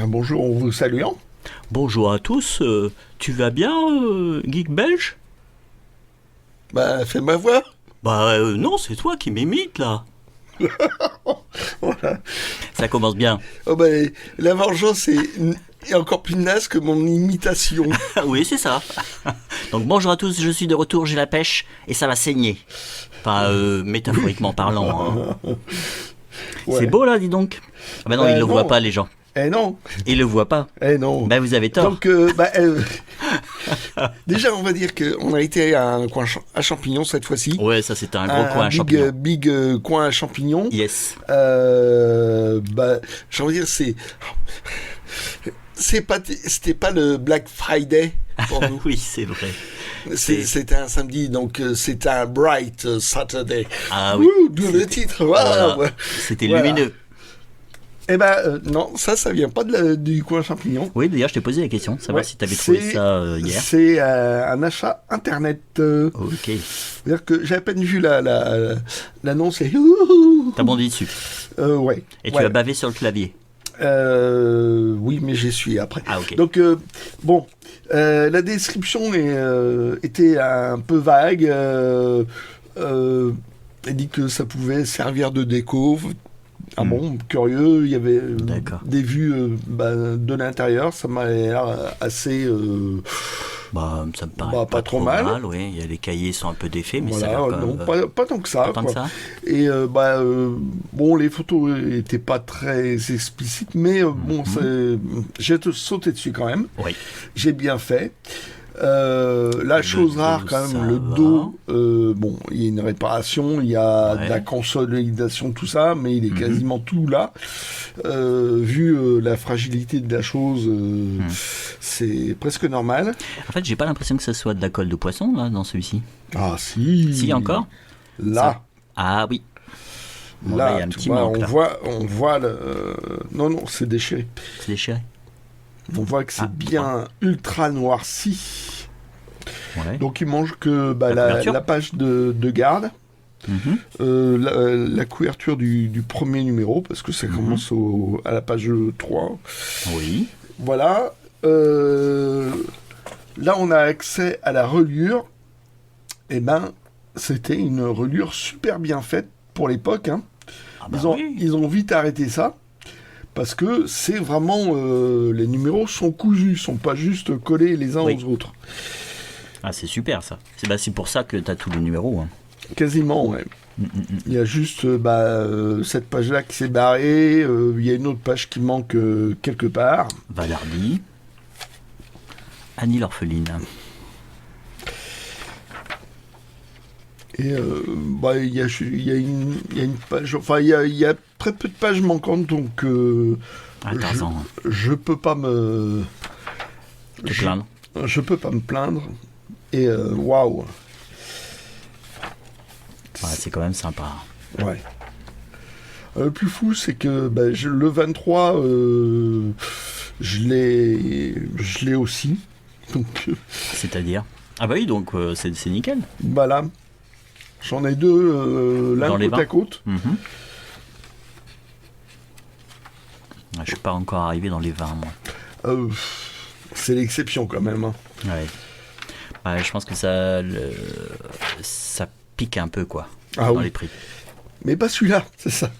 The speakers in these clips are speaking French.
Bonjour, on vous saluant. Bonjour à tous, tu vas bien, geek belge? Bah, fais ma voix. Non, c'est toi qui m'imites là. Voilà. Ça commence bien. Oh, bah, la vengeance est encore plus naze que mon imitation. Oui, c'est ça. Donc bonjour à tous, je suis de retour, j'ai la pêche et ça va saigner. Enfin, métaphoriquement parlant. Hein. Ouais. C'est beau là, dis donc. Ah bah non, ils le non. voient pas les gens. Eh non, Ils le voient pas. eh non. Bah vous avez tort. Donc, déjà, on va dire qu'on a été à un coin à champignons cette fois-ci. Ouais, ça c'était un gros coin à big, champignons. big coin à champignons. Yes. J'ai envie de dire, c'était pas le Black Friday pour nous. Oui, c'est vrai. C'était un samedi, donc c'était un bright Saturday. Ah oui. Ouh, d'où le titre. Voilà. Voilà. C'était Voilà. lumineux. Eh ben non, ça vient pas du coin champignon. Oui, d'ailleurs, je t'ai posé la question, savoir Ouais, si tu avais trouvé ça hier. C'est un achat internet. Ok. C'est-à-dire que j'ai à peine vu l'annonce et T'as bondi dessus. ouais. Et tu Ouais. as bavé sur le clavier. Oui, mais j'y suis après. Ah, ok. Donc, bon, la description était un peu vague. Elle dit que ça pouvait servir de déco. Ah bon, curieux, il y avait D'accord. des vues de l'intérieur, ça m'a l'air assez... Ça me paraît pas trop mal. Oui, il y a les cahiers sont un peu défaits, mais ça a voilà, l'air quand non, même, pas tant que ça. pas tant quoi. que ça. Et bon, les photos étaient pas très explicites, mais bon, j'ai sauté dessus quand même. Oui. J'ai bien fait. La chose dos, rare quand ça même, le va. dos, bon, il y a une réparation, il y a Ouais. de la consolidation, tout ça, mais il est quasiment tout là. Vu la fragilité de la chose, c'est presque normal. En fait, j'ai pas l'impression que ça soit de la colle de poisson là dans celui-ci. Ah si. Si encore. Là. Ah oui. Bon, là, il y a un tu petit vois, manque, on là. voit le... Non, c'est déchiré. C'est déchiré. On voit que c'est bien ultra noirci. Ouais. Donc il mange que La couverture. la page de garde, Mhm. la couverture du premier numéro, parce que ça commence à la page 3. Oui. Voilà. Là, on a accès à la reliure. Eh ben, c'était une reliure super bien faite pour l'époque. Hein. Ah bah oui. Ils ont vite arrêté ça. Parce que c'est vraiment... les numéros sont cousus, sont pas juste collés les uns Oui. aux autres. Ah, c'est super ça. C'est pour ça que t'as tous les numéros. Hein. Quasiment, ouais. Il y a juste cette page-là qui s'est barrée. Il y a une autre page qui manque quelque part. Valardi. Annie l'orpheline. Et il y a une page... Enfin, il y a très peu de pages manquantes, donc Ah, Tarzan. je peux pas me... Te plaindre. Je peux pas me plaindre. Et waouh. Ouais, c'est quand même sympa. Ouais. Le plus fou, c'est que le 23, je l'ai aussi. Donc, C'est-à-dire. Ah bah oui, donc c'est nickel. voilà. J'en ai deux, l'un Dans les côte à 20. côte. Mhm. Ah, je suis pas encore arrivé dans les 20, moi. C'est l'exception quand même. Hein. Ouais. Ouais, je pense que ça pique un peu, quoi, Ah dans oui. les prix. Mais pas celui-là, c'est ça.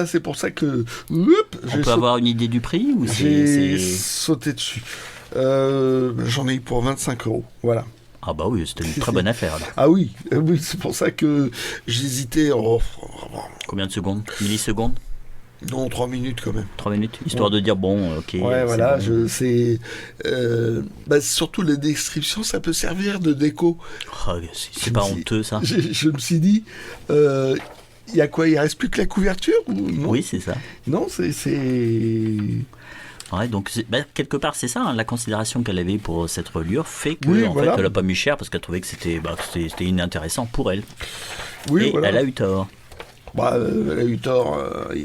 C'est pour ça que... On peut avoir une idée du prix ou j'ai c'est... sauté dessus. J'en ai eu pour 25 €. Voilà. Ah bah oui, c'était une très bonne affaire, là. Ah oui, c'est pour ça que j'hésitais. Combien de secondes? Millisecondes? Non, 3 minutes quand même. 3 minutes? Histoire de dire, bon, ok. Ouais, c'est voilà, bon. surtout les descriptions, ça peut servir de déco. Oh, c'est pas honteux, ça? Je me suis dit, il y a quoi? Il reste plus que la couverture ou non? Oui, c'est ça. Non, c'est... Ouais, donc quelque part c'est ça, hein, la considération qu'elle avait pour cette reliure fait que Oui, en voilà. fait elle a pas mis cher parce qu'elle trouvait que c'était inintéressant pour elle. Oui, Et voilà. elle a eu tort. Elle a eu tort,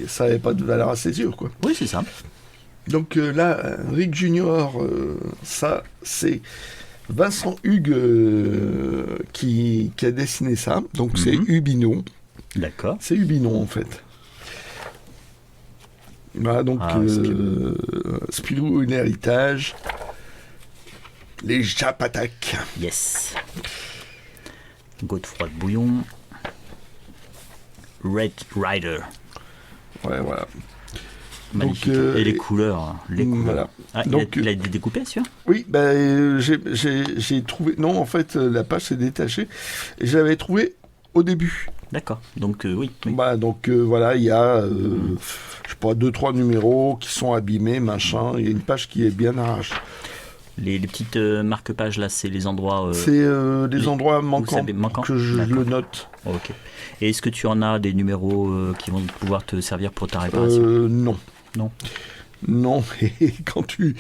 ça n'avait pas de valeur à ses yeux, quoi. Oui, c'est ça. Donc là, Rick Junior, ça, c'est Vincent Hugues qui a dessiné ça. Donc c'est Ubinon. D'accord. C'est Ubinon, en fait. Voilà, donc Spirou, un héritage. Les Japatak. Yes. Godefroy de Bouillon. Red Rider. Ouais, voilà. Magnifique. Donc, et les couleurs. Voilà. Ah, Donc, il a été découpé, celui-là? Oui, j'ai trouvé... Non, en fait, la page s'est détachée. Et je l'avais trouvé au début. D'accord. Donc, oui. Bah, donc, voilà, il y a, je sais pas, 2-3 numéros qui sont abîmés, machin. Il y a une page qui est bien arrachée. Les petites marque-pages, là, c'est les endroits... c'est les endroits manquants que je le note. Ok. Et est-ce que tu en as des numéros qui vont pouvoir te servir pour ta réparation? Non. Non, et quand tu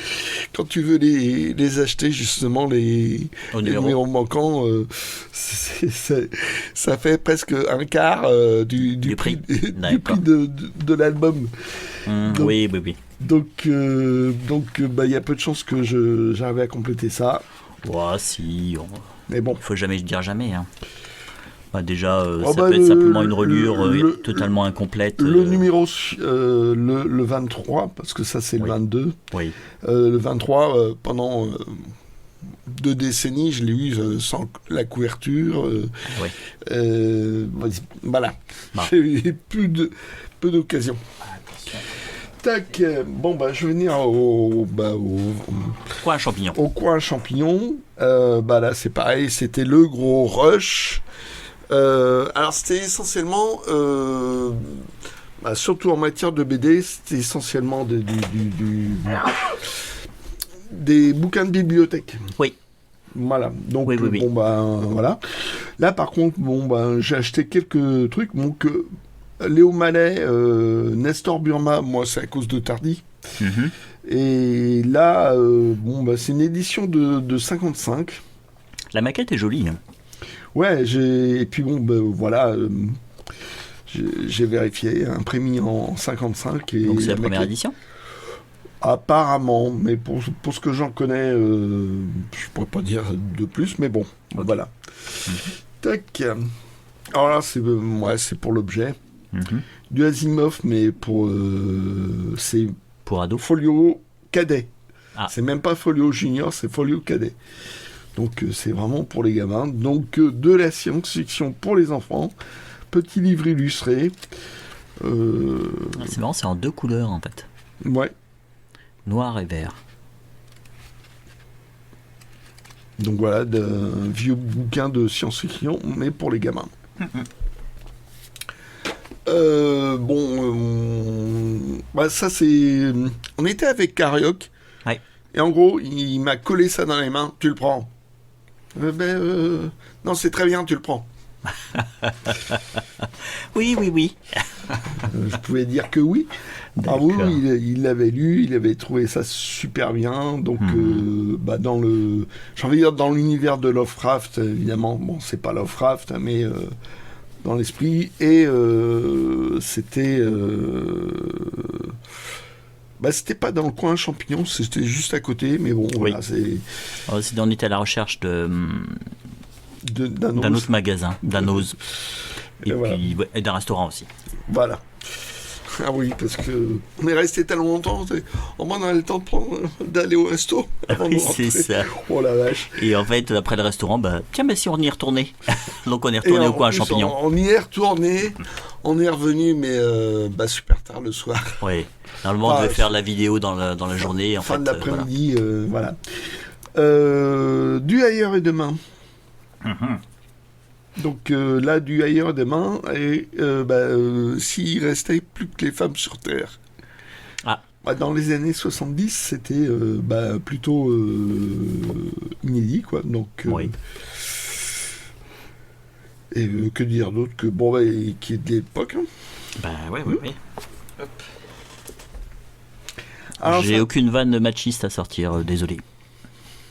veux les acheter, justement, les numéros manquants, ça fait presque un quart du prix de l'album. Donc, oui. Donc, il y a peu de chances que j'arrive à compléter ça. Ouais, si. Mais bon. Il faut jamais dire jamais. Hein. Bah, déjà, ça peut être simplement une reliure totalement incomplète. Le numéro, le 23, parce que ça c'est le 22. Oui. Le 23, pendant 2 décennies, je l'ai eu sans la couverture. Voilà. J'ai eu peu d'occasions. Tac, bon je vais venir au coin champignon. Au coin champignon. Là c'est pareil, c'était le gros rush. Alors c'était essentiellement, surtout en matière de BD, c'était essentiellement des bouquins de bibliothèque. Oui. Voilà. Donc oui. voilà. Là par contre, j'ai acheté quelques trucs. Donc Léo Mallet, Nestor Burma, moi c'est à cause de Tardy. Mm-hmm. Et là, c'est une édition de 55. La maquette est jolie. Hein. Ouais, et puis voilà, j'ai vérifié, imprimé en 55. Et donc c'est la première édition? Apparemment, mais pour ce que j'en connais, je pourrais pas dire de plus, mais bon, voilà. Mm-hmm. Tac. Alors là, c'est pour l'objet. Mm-hmm. Du Asimov, mais c'est pour ado. Folio cadet. Ah. C'est même pas Folio junior, c'est Folio cadet. Donc c'est vraiment pour les gamins. Donc de la science-fiction pour les enfants. Petit livre illustré. C'est marrant, c'est en 2 couleurs en fait. Ouais. Noir et vert. Donc voilà, d'un vieux bouquin de science-fiction, mais pour les gamins. Ça c'est... On était avec Carioc. Ouais. Et en gros, il m'a collé ça dans les mains. Tu le prends. Non, c'est très bien, tu le prends. Oui. Je pouvais dire que oui. Ah oui, il l'avait lu, il avait trouvé ça super bien. Donc, dans l'univers de Lovecraft, évidemment, c'est pas Lovecraft, mais dans l'esprit. Et c'était... c'était pas dans le coin champignon, c'était juste à côté, mais bon, voilà, c'est... On était à la recherche d'un autre magasin, d'Anos, et d'un restaurant aussi. Voilà. Ah oui, parce que on est resté tellement longtemps, on a le temps d'aller au resto avant de rentrer. C'est ça. Oh la vache. Et en fait, après le restaurant, si on y est retourné. Donc on est retourné au coin champignon. On y est retourné, on est revenu, mais super tard le soir. Oui. Normalement, on devait faire la vidéo dans la journée. Fin de l'après-midi, voilà. Du ailleurs et demain. Mm-hmm. Donc là, du ailleurs et demain, et s'il restait plus que les femmes sur Terre. Ah. Dans les années 70, c'était plutôt inédit, quoi. Donc, oui. Et que dire d'autre que qui est de l'époque. Hein. Oui. Hop. Alors, j'ai aucune vanne machiste à sortir, désolé.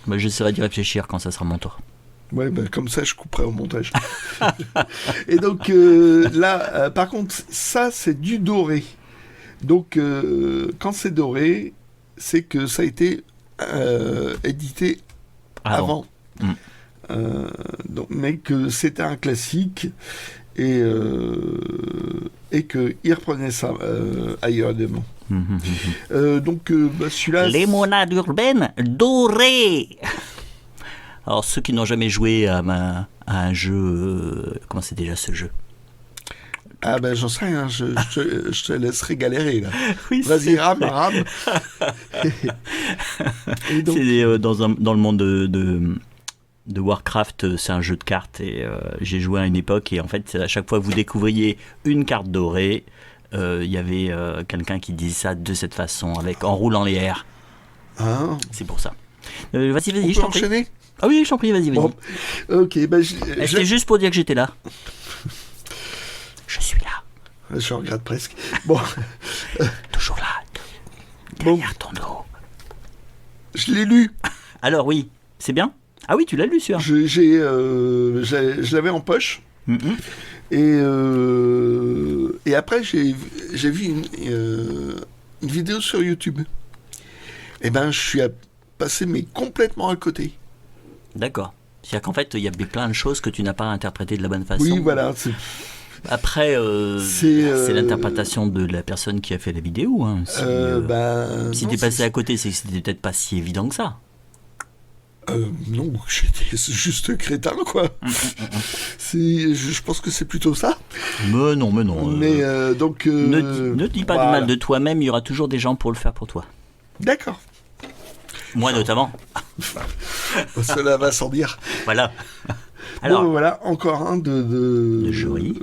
J'essaierai d'y réfléchir quand ça sera mon tour. Ouais, comme ça, je couperai au montage. Et donc, là, par contre, ça, c'est du doré. Donc, quand c'est doré, c'est que ça a été édité avant. Mais que c'était un classique et qu'il reprenait ça ailleurs demain. Donc celui-là... Limonade urbaine dorée. Alors, ceux qui n'ont jamais joué à un jeu... comment c'est déjà ce jeu? Ah ben j'en sais rien, je te laisserai galérer là. Oui, vas-y, rame. Et donc... C'est dans le monde de Warcraft, c'est un jeu de cartes et j'ai joué à une époque et en fait à chaque fois que vous découvriez une carte dorée, il y avait quelqu'un qui disait ça de cette façon, en roulant les airs. Hein? C'est pour ça. Vas-y, On je peut t'en prie. enchaîner? Ah oui, je t'en prie, vas-y. Bon, ok, C'était juste pour dire que j'étais là. Je suis là. Je regrette presque. Bon. Toujours là. Derrière ton dos. Je l'ai lu. Alors oui, c'est bien. Ah oui, tu l'as lu, celui-là. Je l'avais en poche. Et après, j'ai vu une vidéo sur YouTube. Et ben, je suis passé mais complètement à côté. D'accord. C'est-à-dire qu'en fait, il y a plein de choses que tu n'as pas interprétées de la bonne façon. Oui, voilà. Après, c'est l'interprétation de la personne qui a fait la vidéo. Hein. Si t'es passé à côté, c'est que c'était peut-être pas si évident que ça. Non, j'étais juste crétin, quoi. Je pense que c'est plutôt ça. Mais non. Mais donc... ne dis pas du mal de toi-même, il y aura toujours des gens pour le faire pour toi. D'accord. Moi notamment. Cela va sans dire. Voilà. Alors, bon, voilà, encore un de jury.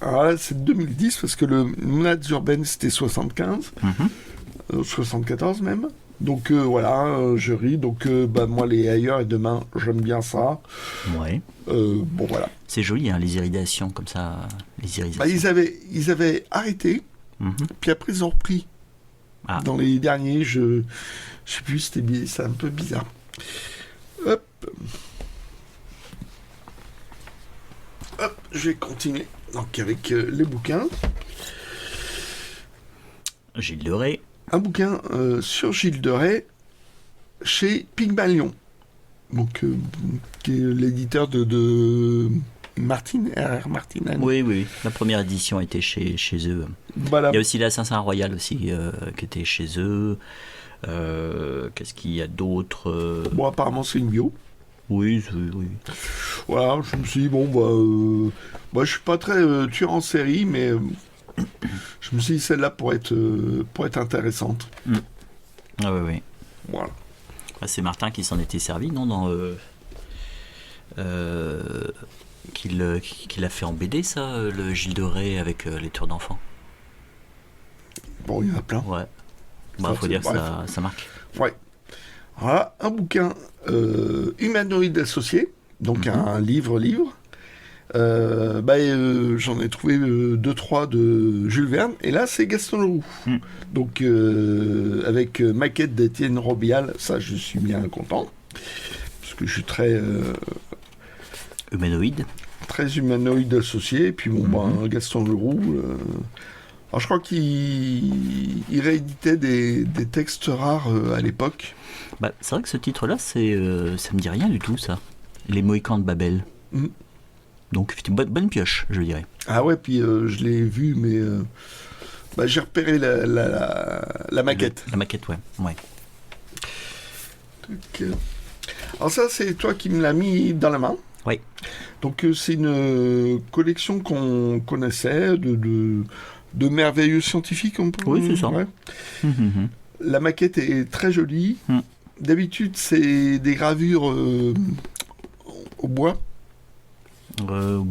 Alors là, c'est 2010, parce que le Limonade urbaine, c'était 75. 74 même. Donc voilà, jury. Donc moi, les ailleurs et demain, j'aime bien ça. Ouais. Bon, voilà. C'est joli, hein, les irisations comme ça. Les irisations. Ils avaient arrêté, puis après, ils ont repris. Ah. Dans les derniers, je sais plus, c'est un peu bizarre. Hop, je vais continuer. Donc avec les bouquins. Gilles de Rais. Un bouquin sur Gilles de Rais chez Pygmalion. Donc, qui est l'éditeur de Martine, R.R. Martin. Oui. La première édition était chez eux. Voilà. Il y a aussi l'Assassin Royal aussi qui était chez eux. Qu'est-ce qu'il y a d'autre Bon, apparemment, c'est une bio. Oui. Voilà, je me suis dit, bon, je suis pas très tueur en série, mais je me suis dit, celle-là pourrait être intéressante. Ah oui. Voilà. C'est Martin qui s'en était servi, non qu'il a fait en BD, ça, le Gilles de Rais avec les tours d'enfants. Bon, il y en a plein. Ouais. Bah, faut dire que ça marque. Ouais. Voilà, un bouquin humanoïde associé, donc un livre. J'en ai trouvé 2-3 de Jules Verne, et là c'est Gaston Leroux. Donc avec maquette d'Étienne Robial, ça je suis bien content, parce que je suis très humanoïde. Très humanoïde associé, et puis Gaston Leroux. Alors je crois qu'il rééditait des textes rares à l'époque. Bah, c'est vrai que ce titre-là, ça me dit rien du tout, ça. Les Mohicans de Babel. Donc, bonne pioche, je dirais. Ah ouais, puis je l'ai vu, mais j'ai repéré la maquette. La maquette, ouais. Alors ça, c'est toi qui me l'as mis dans la main. Oui. Donc, c'est une collection qu'on connaissait de merveilleux scientifiques. Oui, c'est ça. Ouais. La maquette est très jolie. D'habitude, c'est des gravures au bois.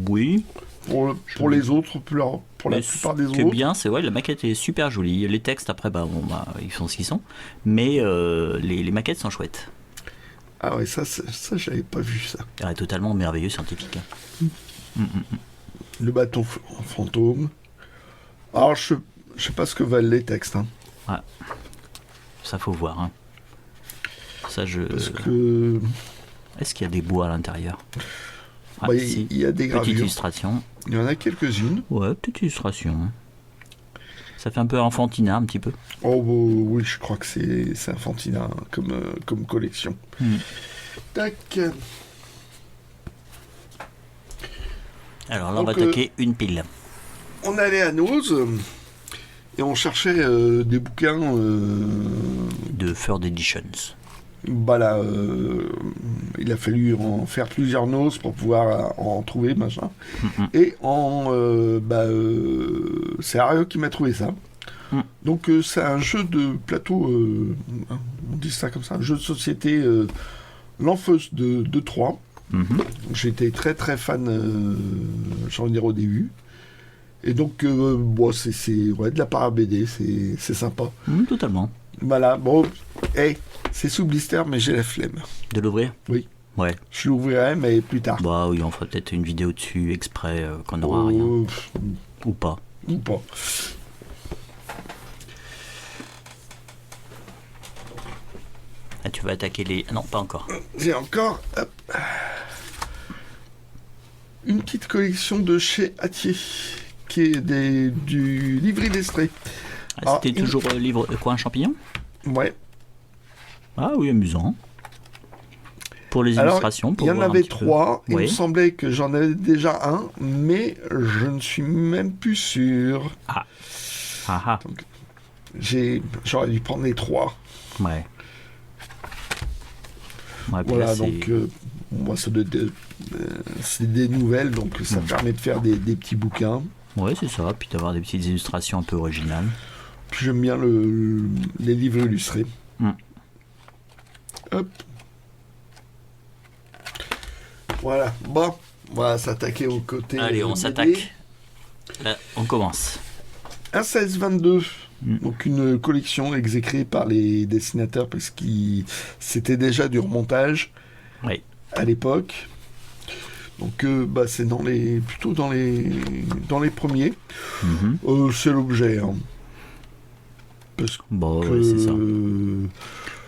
Oui. Pour les autres, pour la plupart des autres. Ce qui est bien, c'est la maquette est super jolie. Les textes, après, ils sont ce qu'ils sont. Mais les maquettes sont chouettes. Ah ouais, ça j'avais pas vu ça. Ah, totalement merveilleux scientifique. Le bâton fantôme. Alors, je sais pas ce que valent les textes. Hein. Ouais. Ça, faut voir. Hein. Ça, Parce que... Est-ce qu'il y a des bois à l'intérieur? Il y a des gravures. Petite illustration. Il y en a quelques-unes. Ouais, petite illustration. Ça fait un peu enfantinat, un petit peu. Oh oui, je crois que c'est enfantinat comme collection. Tac. Alors là, on va attaquer une pile. On allait à Nose. et on cherchait des bouquins de Third Editions. Voilà, il a fallu en faire plusieurs noces pour pouvoir en trouver, machin. Et c'est Ario qui m'a trouvé ça. Donc c'est un jeu de plateau, on dit ça comme ça, un jeu de société L'Enfeuse de 3. J'étais très très fan, j'ai envie de dire au début. Et donc, c'est de la para BD, c'est sympa. Totalement. Voilà, bon, c'est sous blister, mais j'ai la flemme. De l'ouvrir ? Oui. Ouais. Je l'ouvrirai, mais plus tard. Bah oui, on fera peut-être une vidéo dessus exprès qu'on n'aura rien. Ou pas. Ou pas. Ah, tu vas attaquer les... Non, pas encore. J'ai encore une petite collection de chez Hatier, qui est du livre illustré. C'était toujours livre quoi, un champignon ? Ouais. Ah oui, amusant. Pour les illustrations. Il y en avait 3. Il me semblait que j'en avais déjà un, mais je ne suis même plus sûr. Donc, j'aurais dû prendre les 3. Ouais. Voilà, là, donc moi, c'est des nouvelles, donc ça permet de faire des petits bouquins. Ouais, c'est ça, puis d'avoir des petites illustrations un peu originales. Puis j'aime bien les livres illustrés. Hop. Voilà, bon, on va s'attaquer au côté. Allez, on s'attaque. Là, on commence. Un 16-22, donc une collection exécrée par les dessinateurs parce que c'était déjà du remontage à l'époque. Donc c'est plutôt dans les premiers. C'est l'objet. Hein. Parce que c'est ça.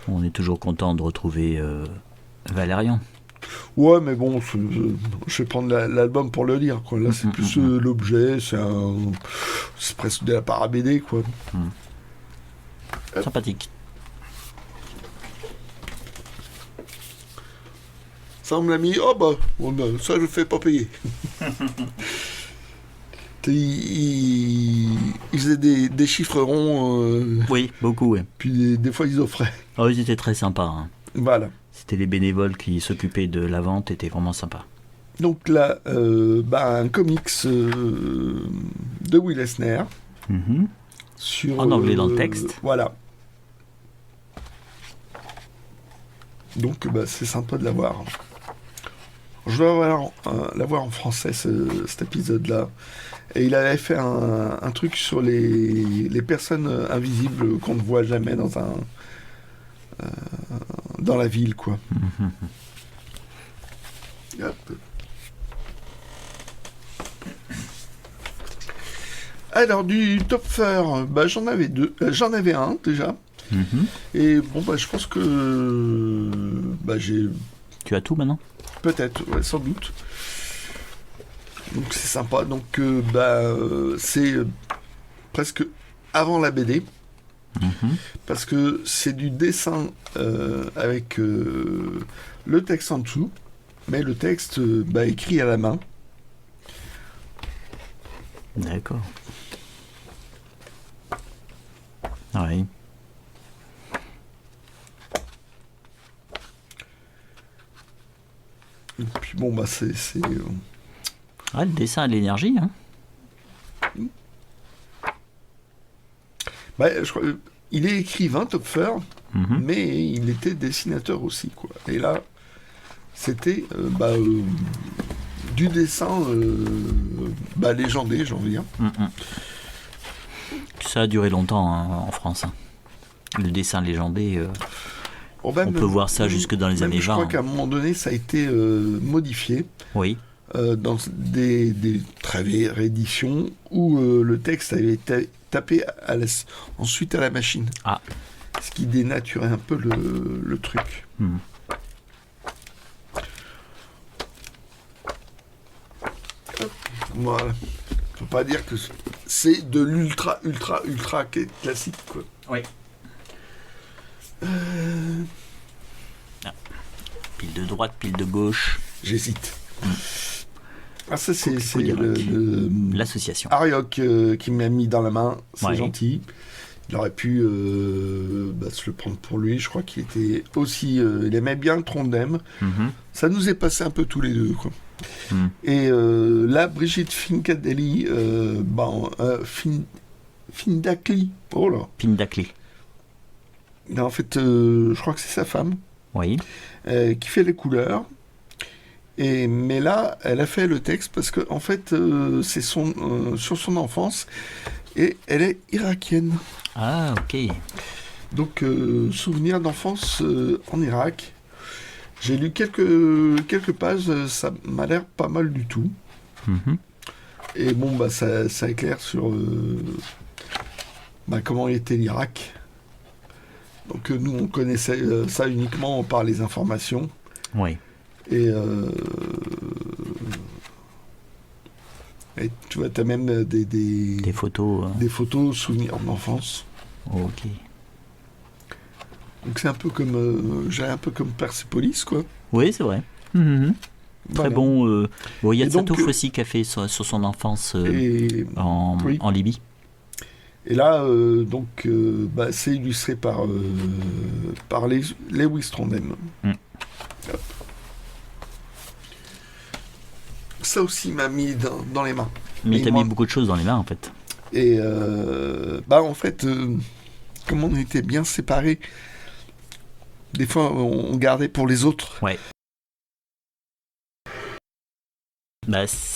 On est toujours content de retrouver Valérian. Ouais, mais bon, je vais prendre l'album pour le lire, quoi. Là, c'est plus l'objet, c'est presque de la para BD, quoi. Sympathique. Ça, on me l'a mis, ça, je ne fais pas payer. Il faisait des chiffres ronds. Oui, beaucoup, oui. Puis des fois, ils offraient. Ah oui, c'était très sympa. Hein. Voilà. C'était les bénévoles qui s'occupaient de la vente, était vraiment sympa. Donc là, un comics de Will Eisner. En anglais dans le texte. Voilà. Donc c'est sympa de l'avoir. Je dois l'avoir en français cet épisode-là. Et il avait fait un truc sur les personnes invisibles qu'on ne voit jamais dans la ville, quoi. Hop. Alors du Topfer, j'en avais 2. J'en avais un déjà. Et je pense que j'ai. Tu as tout maintenant ? Peut-être, ouais, sans doute. Donc c'est sympa. Donc c'est presque avant la BD. Parce que c'est du dessin avec le texte en dessous, mais le texte écrit à la main. D'accord. Oui. Et puis c'est le dessin à l'énergie, hein. Je crois, il est écrivain, Topfer, mais il était dessinateur aussi, quoi. Et là, c'était du dessin légendé, j'ai envie de dire. Ça a duré longtemps en France. Hein. Le dessin légendé, on peut voir ça jusque dans les années 20. Je crois qu'à un moment donné, ça a été modifié. Oui. Dans des très vieilles rééditions où le texte avait été tapé ensuite à la machine. Ce qui dénaturait un peu le truc. Voilà. Faut pas dire que c'est de l'ultra classique, quoi. Oui. Pile de droite, pile de gauche. J'hésite. Ah, ça, c'est d'Irak. L'association. Arioc qui m'a mis dans la main. C'est gentil. Il aurait pu se le prendre pour lui. Je crois qu'il était aussi... il aimait bien le Trondheim. Ça nous est passé un peu tous les deux, quoi. Et là, Brigitte Fincadelli, Findakli. Oh là. Findakli. En fait, je crois que c'est sa femme. Oui. Qui fait les couleurs. Mais là, elle a fait le texte parce que en fait, c'est sur son enfance et elle est irakienne. Ah, ok. Donc, souvenir d'enfance en Irak. J'ai lu quelques pages, ça m'a l'air pas mal du tout. Et bon, ça éclaire sur comment était l'Irak. Donc, nous, on connaissait ça uniquement par les informations. Oui. Et tu vois, t'as même des photos. Des photos, souvenirs d'enfance. Ok. Donc c'est un peu comme, un peu comme Persepolis, quoi. Oui, c'est vrai. Très bon. Il y a Tsatouf aussi qui a fait sur son enfance en Libye. Et là, c'est illustré par Lewis Trondheim. Ça aussi m'a mis dans les mains. Mais t'as mis beaucoup de choses dans les mains, en fait. Et en fait, comme on était bien séparés, des fois on gardait pour les autres. Ouais.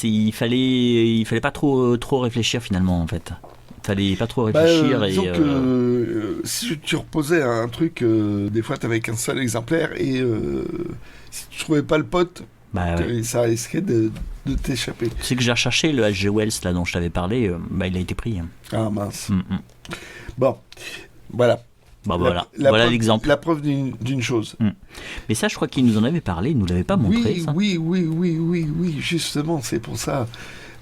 Il fallait pas trop réfléchir finalement, en fait. Il fallait pas trop réfléchir. Disons que si tu reposais un truc, des fois t'avais qu'un seul exemplaire et si tu trouvais pas le pote, ça risquait de t'échapper. C'est que j'ai recherché le H.G. Wells là dont je t'avais parlé, il a été pris. Ah mince. Bon, voilà. Voilà l'exemple. La preuve d'une chose. Mais ça, je crois qu'il nous en avait parlé, il nous l'avait pas montré. Oui, justement, c'est pour ça.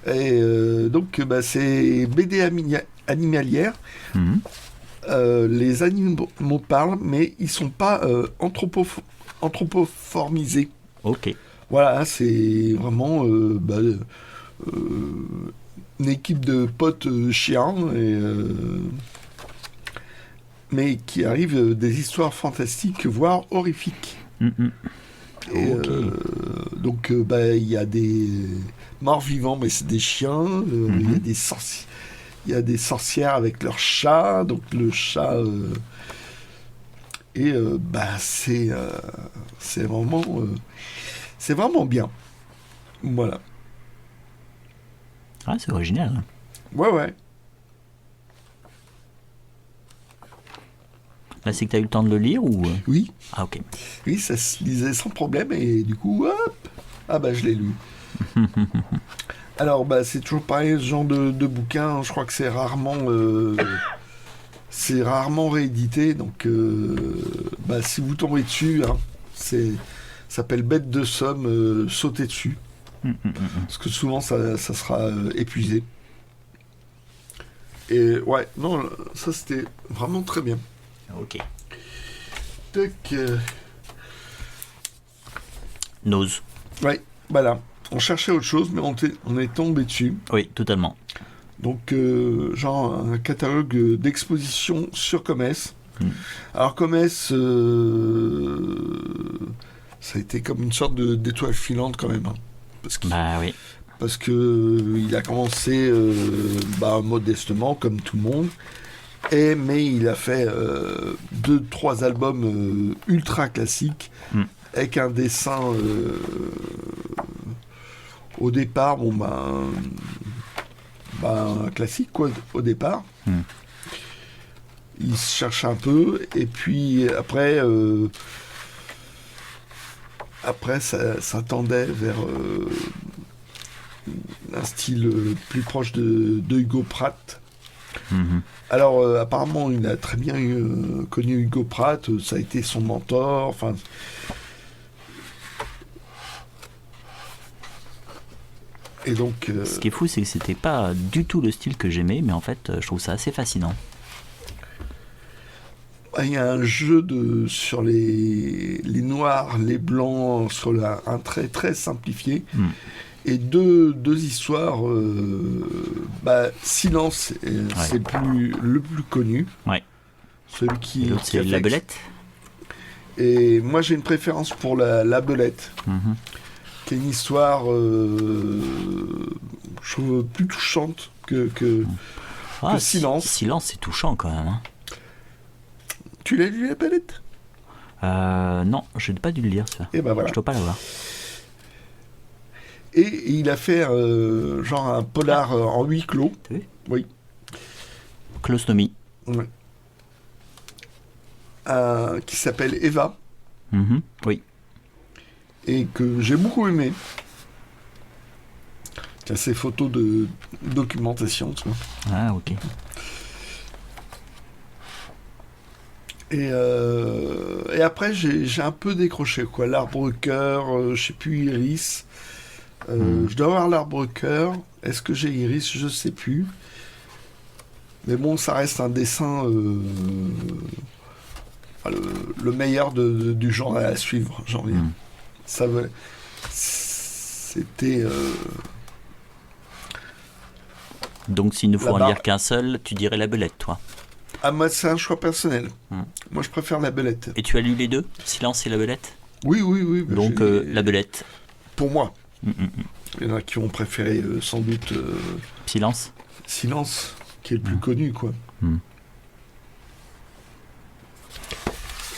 Et donc, c'est BD animalière. Les animaux parlent, mais ils sont pas anthropomorphisés. Ok. Voilà, c'est vraiment une équipe de potes chiens mais qui arrivent des histoires fantastiques, voire horrifiques. Et, donc, il y a des morts vivants, mais c'est des chiens. Il y a des sorcières avec leurs chats. Donc, le chat... c'est vraiment bien. Voilà. Ah, c'est original. Ouais. Là, c'est que tu as eu le temps de le lire ou... Oui. Ah, ok. Oui, ça se lisait sans problème et du coup, hop, je l'ai lu. Alors, c'est toujours pareil, ce genre de bouquin, je crois que c'est rarement réédité, donc si vous tombez dessus, ça s'appelle Bête de somme, sautez dessus. Parce que souvent, ça sera épuisé. Et ouais, non, ça c'était vraiment très bien. Ok. Tac. Nose. Ouais, voilà. On cherchait autre chose, mais on est tombé dessus. Oui, totalement. Donc, genre un catalogue d'exposition sur Comès. Alors, Comès, ça a été comme une sorte d'étoile filante quand même. Oui. Parce que il a commencé modestement, comme tout le monde. Mais il a fait 2-3 albums ultra classiques avec un dessin au départ, classique quoi, au départ. Il se cherche un peu et puis après ça tendait vers un style plus proche de Hugo Pratt. Alors apparemment il a très bien connu Hugo Pratt, ça a été son mentor, enfin et donc ce qui est fou, c'est que c'était pas du tout le style que j'aimais, mais en fait je trouve ça assez fascinant. Il y a un jeu sur les noirs, les blancs, sur un trait très simplifié. Et deux histoires. Silence, c'est le plus connu. Ouais. Celui qui. Et l'autre, c'est La Belette. Et moi, j'ai une préférence pour La Belette, qui est une histoire, je trouve, plus touchante que Silence. Silence, c'est touchant quand même. Hein. Tu l'as lu, La Belette ? Non, je n'ai pas dû le lire, ça. Et ben voilà. Je dois pas l'avoir. Et il a fait genre un polar en huis clos. T'as vu ? Oui. Clostomie. Ouais. Qui s'appelle Eva. Oui. Et que j'ai beaucoup aimé. Il y a ces photos de documentation, tu vois. Ah, ok. Et après, j'ai un peu décroché, quoi. L'Arbre-Cœur, je sais plus, Iris. Je dois avoir l'Arbre-Cœur. Est-ce que j'ai Iris ? Je sais plus. Mais bon, ça reste un dessin... le meilleur du genre à suivre, j'ai envie. C'était... Donc, s'il ne faut en lire qu'un seul, tu dirais La Belette, toi. Ah, moi, c'est un choix personnel. Moi, je préfère La Belette. Et tu as lu les deux, Silence et La Belette ? Oui. Donc, La Belette. Pour moi. Il y en a qui ont préféré, sans doute... Silence ? Silence, qui est le plus connu, quoi.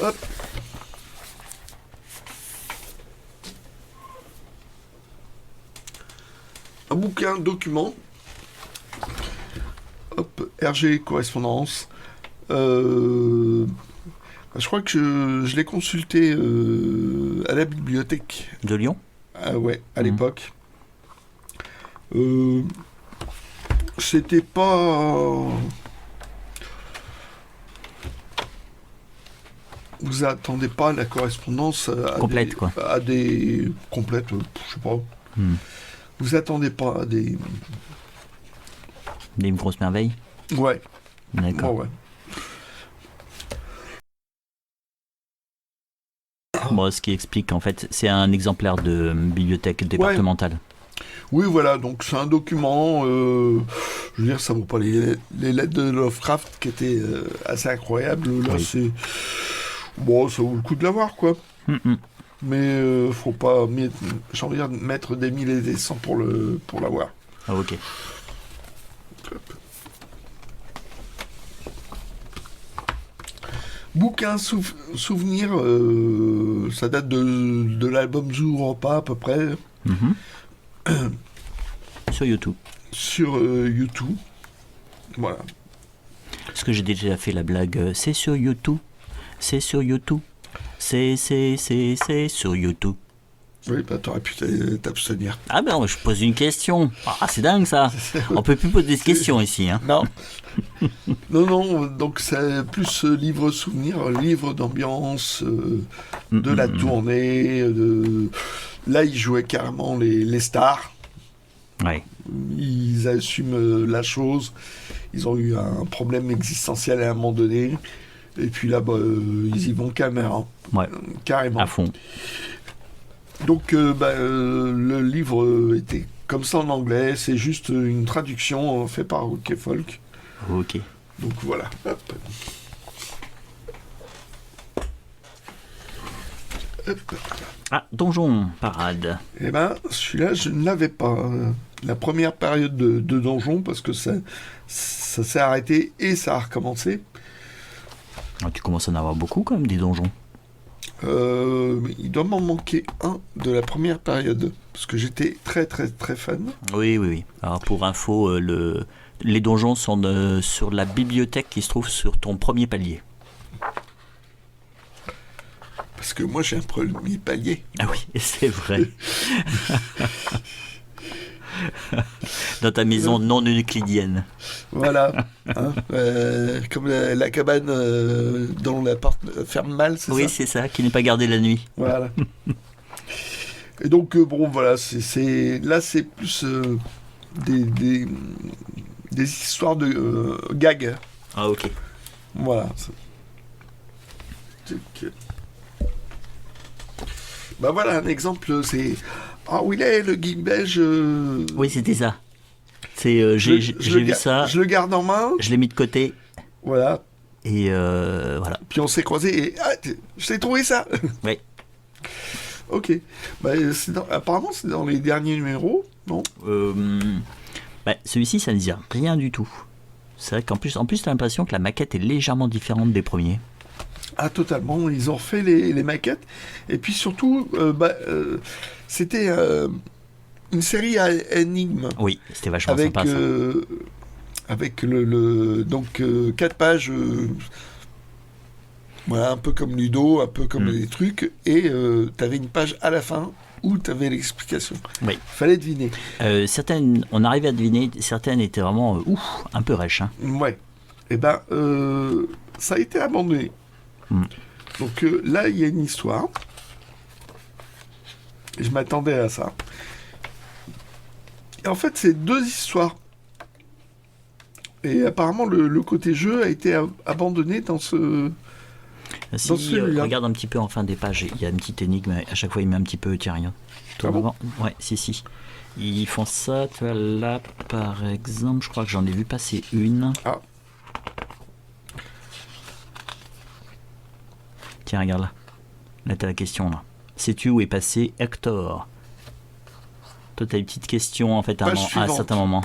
Hop. Un bouquin, un document. Hop, RG correspondance. Je crois que je l'ai consulté à la bibliothèque. De Lyon ? Ouais, à l'époque. C'était pas... Vous attendez pas la correspondance complète, quoi. À des complètes, je sais pas. Vous attendez pas à des grosses merveilles. Ouais. D'accord. Ouais. Bon, ce qui explique en fait, c'est un exemplaire de bibliothèque départementale. Oui, voilà, donc c'est un document, je veux dire, ça vaut pas les lettres de Lovecraft qui étaient assez incroyables. Là, c'est... Bon, ça vaut le coup de l'avoir, quoi. Mais faut pas, j'ai envie de mettre des 1000 et des 100 pour l'avoir. Ah, ok. Bouquin souvenir, ça date de l'album Zoo Repas à peu près. Sur YouTube. Sur YouTube. Voilà. Est-ce que j'ai déjà fait la blague c'est sur YouTube. C'est sur YouTube. C'est sur YouTube. Oui, bah t'aurais pu t'abstenir. Ah ben, je pose une question. Ah, c'est dingue ça. On peut plus poser de questions ici. Hein. Non. non, donc c'est plus livre souvenir, livre d'ambiance, de la tournée. Là, ils jouaient carrément les stars. Ouais. Ils assument la chose. Ils ont eu un problème existentiel à un moment donné. Et puis là, ils y vont caméra. Ouais. Carrément. À fond. Donc, le livre était comme ça en anglais. C'est juste une traduction faite par Rock et Folk. Ok. Donc voilà. Hop. Hop. Ah, Donjon Parade. Eh ben, celui-là, je ne l'avais pas. La première période de Donjon, parce que ça s'est arrêté et ça a recommencé. Ah, tu commences à en avoir beaucoup quand même des donjons. Il doit m'en manquer un de la première période, parce que j'étais très très très fan. Oui. Alors pour info, les donjons sont sur la bibliothèque qui se trouve sur ton premier palier. Parce que moi j'ai un premier palier. Ah oui, c'est vrai. Dans ta maison non euclidienne. Voilà. Hein, comme la cabane dont la porte ferme mal, c'est ça ? Oui, c'est ça, qui n'est pas gardée la nuit. Voilà. Et donc, bon, voilà, là, c'est plus des histoires de gags. Ah, ok. Voilà. Bah voilà, un exemple, c'est... Ah oui, là, le geek belge... Oui, c'était ça. J'ai vu ça. Je le garde en main. Je l'ai mis de côté. Voilà. Et voilà. Puis on s'est croisés et... Ah, je t'ai trouvé ça. Oui. Ok. Bah, apparemment, c'est dans les derniers numéros, non? Celui-ci, ça ne dit rien du tout. C'est vrai qu'en plus, t'as l'impression que la maquette est légèrement différente des premiers. Ah, totalement. Ils ont refait les maquettes. Et puis surtout, c'était une série à énigmes. Oui, c'était vachement sympa, ça. Avec donc 4 pages, voilà, un peu comme Ludo, un peu comme les trucs, et t'avais une page à la fin où t'avais l'explication. Oui. Fallait deviner. Certaines, on arrivait à deviner, certaines étaient vraiment un peu rêches. Hein. Ouais. Et ben, ça a été abandonné. Donc là, il y a une histoire. Je m'attendais à ça. Et en fait, c'est 2 histoires. Et apparemment, le côté jeu a été abandonné dans ce... Si, regarde un petit peu en fin des pages, il y a une petite énigme, à chaque fois il met un petit peu, tiens, regarde. Ah bon? Ouais, si. Ils font ça, tu vois, là, par exemple, je crois que j'en ai vu passer une. Ah. Tiens, regarde là. Là, t'as la question, là. Sais-tu où est passé Hector? Toi, t'as une petite question, en fait, à un certain moment.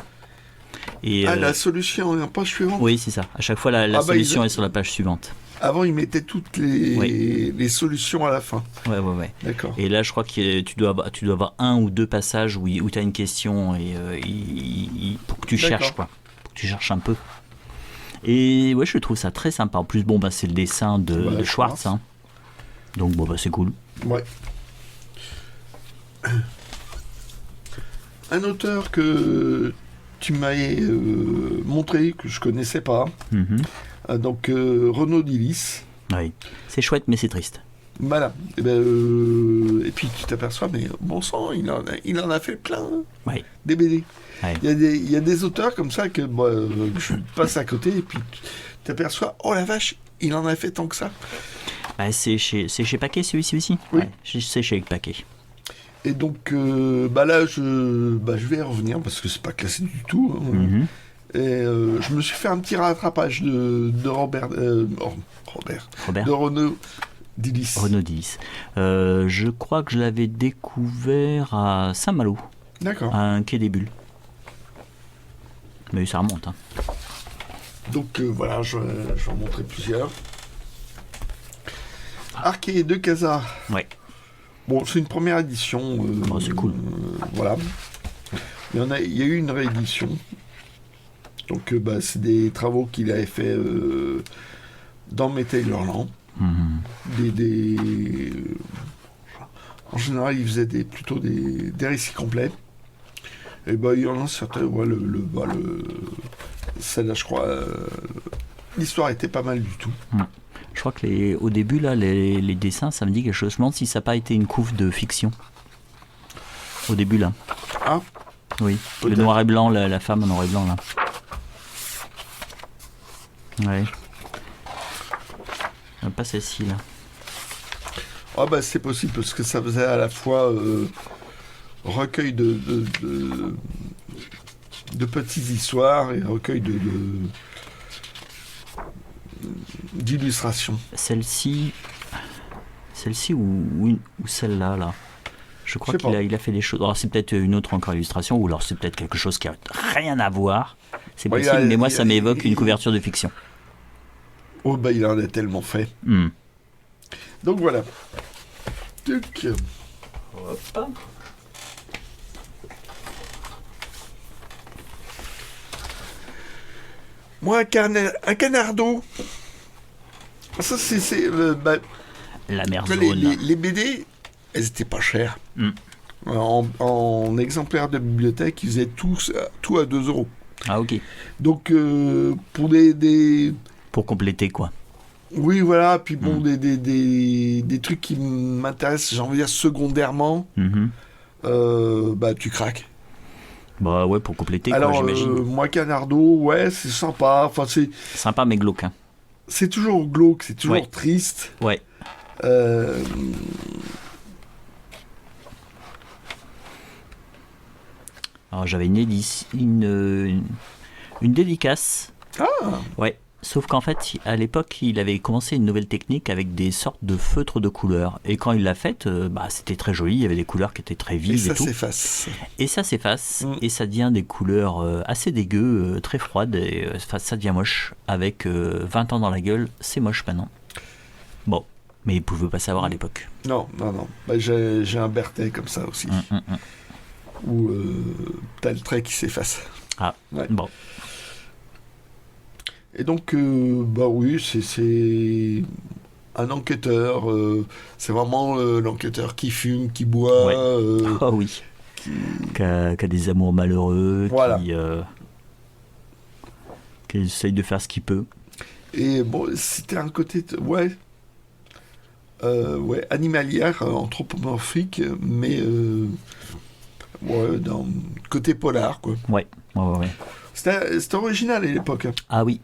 Et, la solution est en page suivante? Oui, c'est ça. À chaque fois, la solution est sur la page suivante. Avant, ils mettaient toutes les solutions à la fin. Ouais. D'accord. Et là, je crois que tu dois avoir 1 ou 2 passages où tu as une question et pour que tu cherches, quoi. Pour que tu cherches un peu. Et ouais, je trouve ça très sympa. En plus, c'est le dessin de Schwartz. Hein. Donc, c'est cool. Ouais. Un auteur que tu m'as montré, que je connaissais pas. Donc Renaud Dillis. Oui, c'est chouette mais c'est triste. Voilà. Et puis tu t'aperçois, mais bon sang, il en a fait plein. Oui. Des BD. Oui. Il y a des auteurs comme ça que je passe à côté et puis tu t'aperçois, oh la vache, il en a fait tant que ça. C'est chez Paquet celui-ci aussi. Oui. Ouais, c'est chez Paquet. Et donc là je vais y revenir parce que c'est pas classé du tout. Hein. Et je me suis fait un petit rattrapage de Robert. De Renaud Dillis. Renaud Dillis. Je crois que je l'avais découvert à Saint-Malo. D'accord. À un quai des Bulles. Mais ça remonte. Hein. Donc voilà, je vais en montrer plusieurs. Arquet de Casa. Ouais. Bon, c'est une première édition. C'est cool. Voilà. Il y a eu une réédition. Donc, c'est des travaux qu'il avait fait dans Métailorland. En général, il faisait plutôt des récits complets. Et il y en a certains. Ouais, celle-là, je crois, l'histoire était pas mal du tout. Je crois que au début, là, les dessins, ça me dit quelque chose. Je me demande si ça n'a pas été une couve de fiction. Au début, là. Ah. Oui. Le noir et blanc, la femme en noir et blanc, là. Ouais. Pas celle-ci là. Ah c'est possible parce que ça faisait à la fois recueil de petites histoires et recueil d'illustrations. Celle-ci ou celle-là là. Je crois qu'il a fait des choses. Alors c'est peut-être une autre encore illustration ou alors c'est peut-être quelque chose qui a rien à voir. C'est possible, mais moi ça m'évoque une couverture de fiction. Oh il en a tellement fait. Donc voilà. Tuc. Hop. Moi un canardo. Ça c'est la mer jaune. Les BD, elles étaient pas chères. En exemplaire de bibliothèque, ils faisaient tout à 2 €. Ah ok. Donc pour pour compléter quoi. Oui voilà, puis bon des trucs qui m'intéressent, j'ai envie de dire secondairement, tu craques. Bah ouais, pour compléter alors, quoi, j'imagine. Moi Canardo, ouais c'est sympa, enfin c'est sympa mais glauque. Hein. C'est toujours glauque, c'est toujours triste. Ouais. Alors j'avais une dédicace. Ah. Ouais. Sauf qu'en fait, à l'époque, il avait commencé une nouvelle technique avec des sortes de feutres de couleurs. Et quand il l'a faite, c'était très joli. Il y avait des couleurs qui étaient très vives et tout. Et ça s'efface. Et ça devient des couleurs assez dégueu, très froides. Et ça devient moche. Avec 20 ans dans la gueule, c'est moche maintenant. Bon, mais il ne pouvait pas savoir à l'époque. Non. Bah, j'ai un Berthet comme ça aussi. Où t'as le trait qui s'efface. Ah, ouais. Bon. Et donc, bah oui, c'est un enquêteur. C'est vraiment l'enquêteur qui fume, qui boit. Ouais. Oh oui. Qui a des amours malheureux. Voilà. Qui essaye de faire ce qu'il peut. Et bon, c'était un côté. Ouais, animalière, anthropomorphique, mais. Dans côté polar, quoi. Ouais. C'était original à l'époque. Ah oui.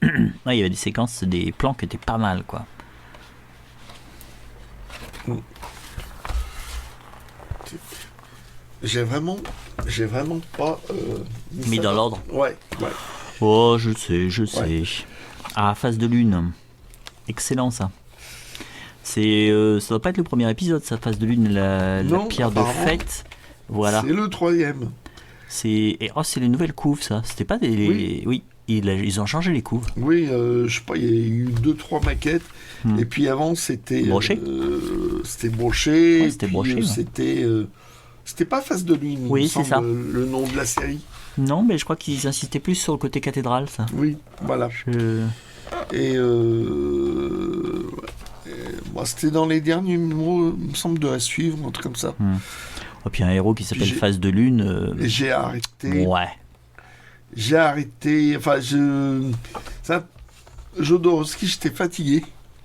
Il y avait des séquences, des plans qui étaient pas mal, quoi. J'ai vraiment pas mis dans l'ordre. Ouais. Oh, je sais. Ah, Face de lune. Excellent, ça. Ça doit pas être le premier épisode, ça, Face de lune, la pierre de fête. Voilà. C'est le 3e. C'est les nouvelles couves, ça. C'était pas des... Oui. Ils ont changé les couves. Oui, je sais pas, il y a eu 2-3 maquettes. Et puis avant, c'était... Broché. C'était broché. Ouais, c'était broché. C'était pas Face de lune, oui, c'est ça. Le nom de la série. Non, mais je crois qu'ils insistaient plus sur le côté cathédrale, ça. Oui, voilà. Et c'était dans les derniers numéros, il me semble, de À suivre, un truc comme ça. Et puis un héros qui s'appelle Face de lune. Et j'ai arrêté. Ouais. J'ai arrêté. Enfin, Jodorowsky, j'étais fatigué.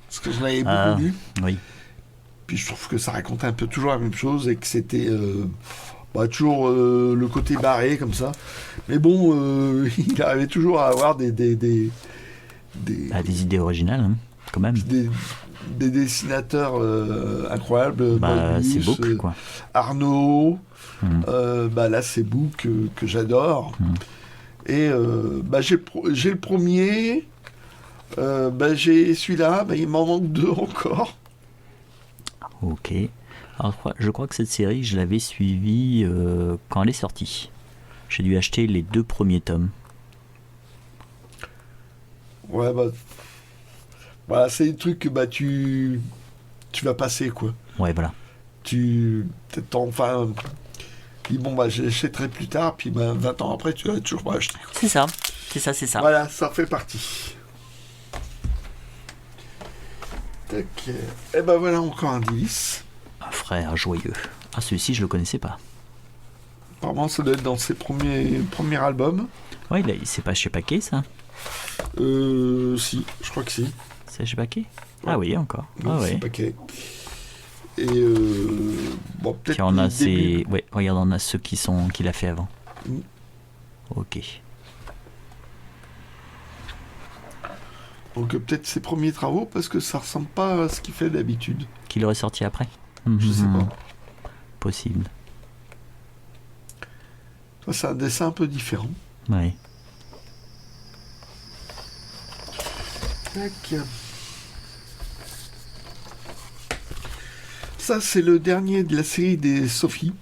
Parce que je l'avais beaucoup lu. Oui. Puis je trouve que ça racontait un peu toujours la même chose et que c'était toujours le côté barré comme ça. Mais bon, il arrivait toujours à avoir des idées originales, hein, quand même. Des dessinateurs incroyables. C'est Book, quoi. Arnaud. Là, c'est Book que j'adore. Et j'ai le premier. J'ai celui-là. Il m'en manque 2 encore. Ok. Alors, je crois que cette série, je l'avais suivie quand elle est sortie. J'ai dû acheter les 2 premiers tomes. Ouais, voilà, c'est des trucs que tu vas passer, quoi. Ouais, voilà. J'achèterai plus tard, puis 20 ans après, tu vas toujours pas acheter. C'est ça. Voilà, ça fait partie. Tac. Et voilà encore un 10. Un frère joyeux. Ah, celui-ci, je le connaissais pas. Apparemment, ça doit être dans ses premiers albums. Ouais, c'est pas chez Paquet, ça? Si, je crois que si. C'est chez Paquet? Ouais. Ah oui, encore. C'est Paquet. Et peut-être. Regarde, on a ceux qu'il a fait avant. Ok. Donc peut-être ses premiers travaux, parce que ça ressemble pas à ce qu'il fait d'habitude. Qu'il aurait sorti après? Je sais pas. Possible. C'est un dessin un peu différent. Oui. Tac. Ça, c'est le dernier de la série des Sophie.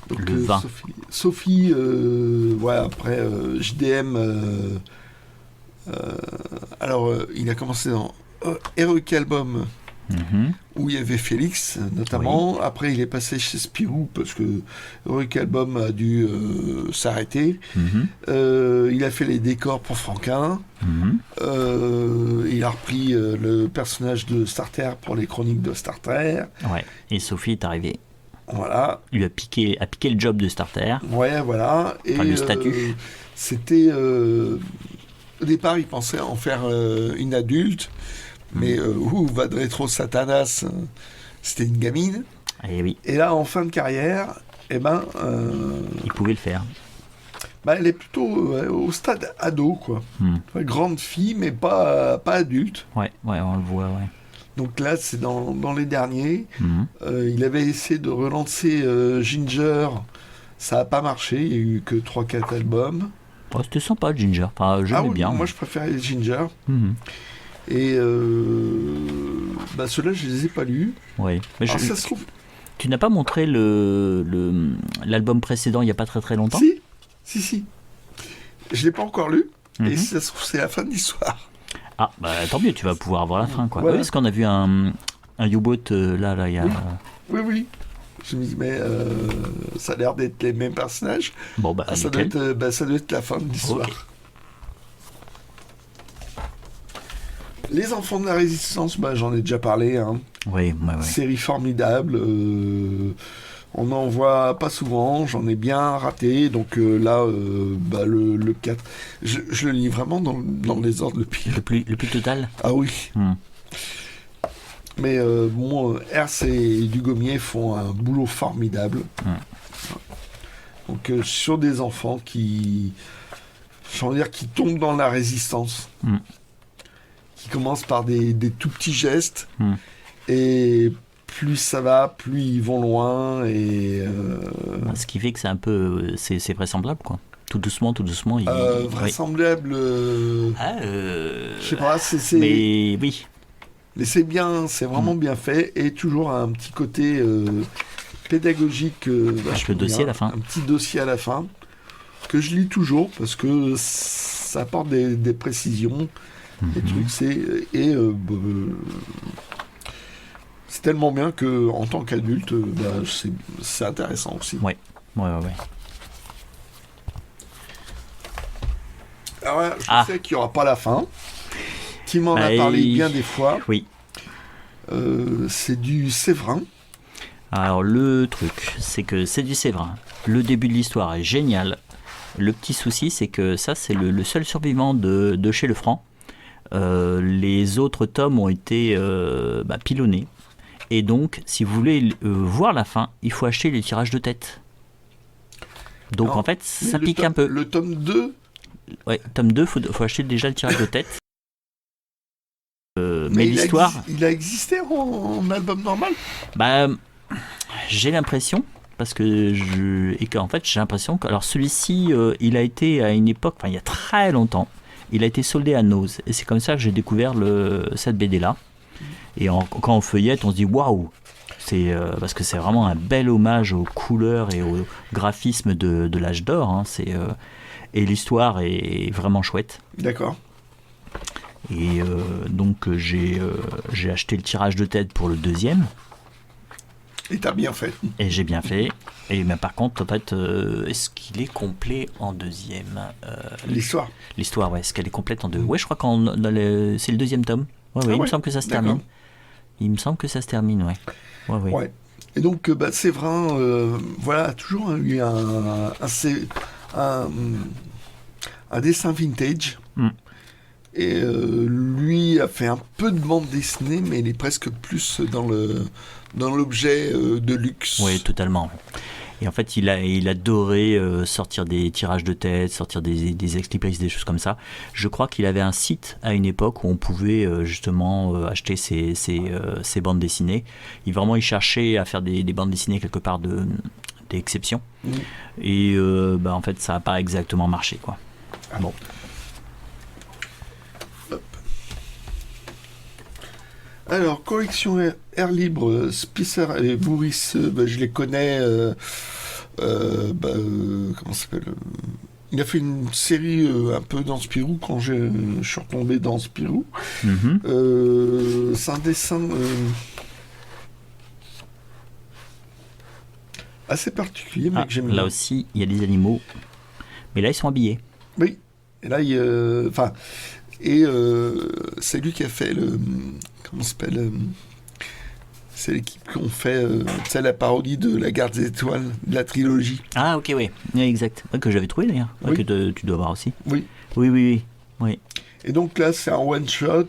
Donc, le 20. Sophie, après JDM. Il a commencé dans Heroic Album, où il y avait Félix, notamment. Oui. Après, il est passé chez Spirou, parce que Heroic Album a dû s'arrêter. Il a fait les décors pour Franquin. Il a repris le personnage de Starter pour les chroniques de Starter. Ouais. Et Sophie est arrivée. Voilà. Il lui a piqué le job de Starter. Ouais, voilà. Et le statut. C'était... au départ, il pensait en faire une adulte. Mais Vadretro Satanas, c'était une gamine. Et oui. Et là, en fin de carrière, il pouvait le faire. Elle est plutôt au stade ado, quoi. Grande fille, mais pas adulte. Ouais, on le voit, ouais. Donc là, c'est dans les derniers. Mhm. Il avait essayé de relancer Ginger. Ça n'a pas marché. Il n'y a eu que 3-4 albums. Oh, c'était sympa, Ginger. Enfin, j'aimais bien. Moi, je préférais Ginger. Mhm. Et ceux-là, je les ai pas lus. Oui. Mais Alors, ça se trouve. tu n'as pas montré l'album précédent il n'y a pas très très longtemps? Si. Je l'ai pas encore lu. Mhm. Et ça se trouve, c'est la fin de l'histoire. Ah, bah tant mieux, tu vas pouvoir voir la fin, quoi. Voilà. Oui, parce qu'on a vu un U-boat là, il y a... Oui. Je me dis, mais ça a l'air d'être les mêmes personnages. Bon, bah, ça doit être la fin de l'histoire. Ok. Les Enfants de la Résistance, j'en ai déjà parlé. Hein. Oui. Série formidable. On n'en voit pas souvent. J'en ai bien raté. Donc là, le 4. Je le lis vraiment dans les ordres le pire. Le plus total. Ah oui. Mais Herse et Dugommier font un boulot formidable. Donc sur des enfants qui tombent dans la résistance. Qui commencent par des tout petits gestes. Et plus ça va, plus ils vont loin. Et ce qui fait que c'est un peu... C'est vraisemblable, quoi. Tout doucement. vraisemblable... Je sais pas, c'est... Mais oui. Mais c'est bien, c'est vraiment bien fait. Et toujours un petit côté pédagogique. Avec le dossier à la fin. Un petit dossier à la fin. Que je lis toujours parce que ça apporte des précisions. Des trucs, c'est tellement bien que en tant qu'adulte, c'est intéressant aussi. Ouais. Alors, je sais qu'il n'y aura pas la fin. Tu m'en as parlé bien des fois. Oui. C'est du Séverin. Alors le truc, c'est que c'est du Séverin. Le début de l'histoire est génial. Le petit souci, c'est que ça, c'est le seul survivant de chez Lefranc. Les autres tomes ont été pilonnés. Et donc, si vous voulez voir la fin, il faut acheter les tirages de tête. Donc en fait, ça pique un peu. Le tome 2 Ouais, tome 2, faut acheter déjà le tirage de tête. Mais l'histoire... Il a existé en album normal? J'ai l'impression... Parce que en fait, j'ai l'impression que... Alors celui-ci, il a été à une époque, il y a très longtemps, il a été soldé à Nose. Et c'est comme ça que j'ai découvert cette BD-là. Et quand on feuillette, on se dit waouh! Parce que c'est vraiment un bel hommage aux couleurs et au graphisme de l'âge d'or. Hein. Et l'histoire est vraiment chouette. D'accord. Et donc j'ai acheté le tirage de tête pour le deuxième. Et t'as bien fait. Et j'ai bien fait. Mais par contre, en fait, est-ce qu'il est complet en deuxième L'histoire. L'histoire, ouais. Est-ce qu'elle est complète en deux? Ouais, je crois c'est le deuxième tome. Il me semble que ça se termine. Il me semble que ça se termine, ouais. Et donc, Séverin, a toujours eu un dessin vintage. Et lui a fait un peu de bande dessinée, mais il est presque plus dans l'objet de luxe. Oui, totalement. Et en fait, il adorait sortir des tirages de tête, sortir des ex-libris, des choses comme ça. Je crois qu'il avait un site à une époque où on pouvait justement acheter ses bandes dessinées. Il cherchait à faire des bandes dessinées quelque part d'exception. Et en fait, ça n'a pas exactement marché, quoi. Bon. Alors, collection Air Libre, Spicer et Bourris, je les connais. Comment ça s'appelle Il a fait une série un peu dans Spirou quand je suis retombé dans Spirou. C'est un dessin assez particulier, mais que j'aime bien. Là aussi, il y a des animaux, mais là, ils sont habillés. Oui, et là, c'est lui qui a fait comment ça s'appelle C'est l'équipe qui ont fait la parodie de La Garde des Étoiles, de la trilogie. Ah, ok, oui, exact. Que j'avais trouvé d'ailleurs, que tu dois voir aussi. Oui. Oui. Et donc là, c'est un one-shot.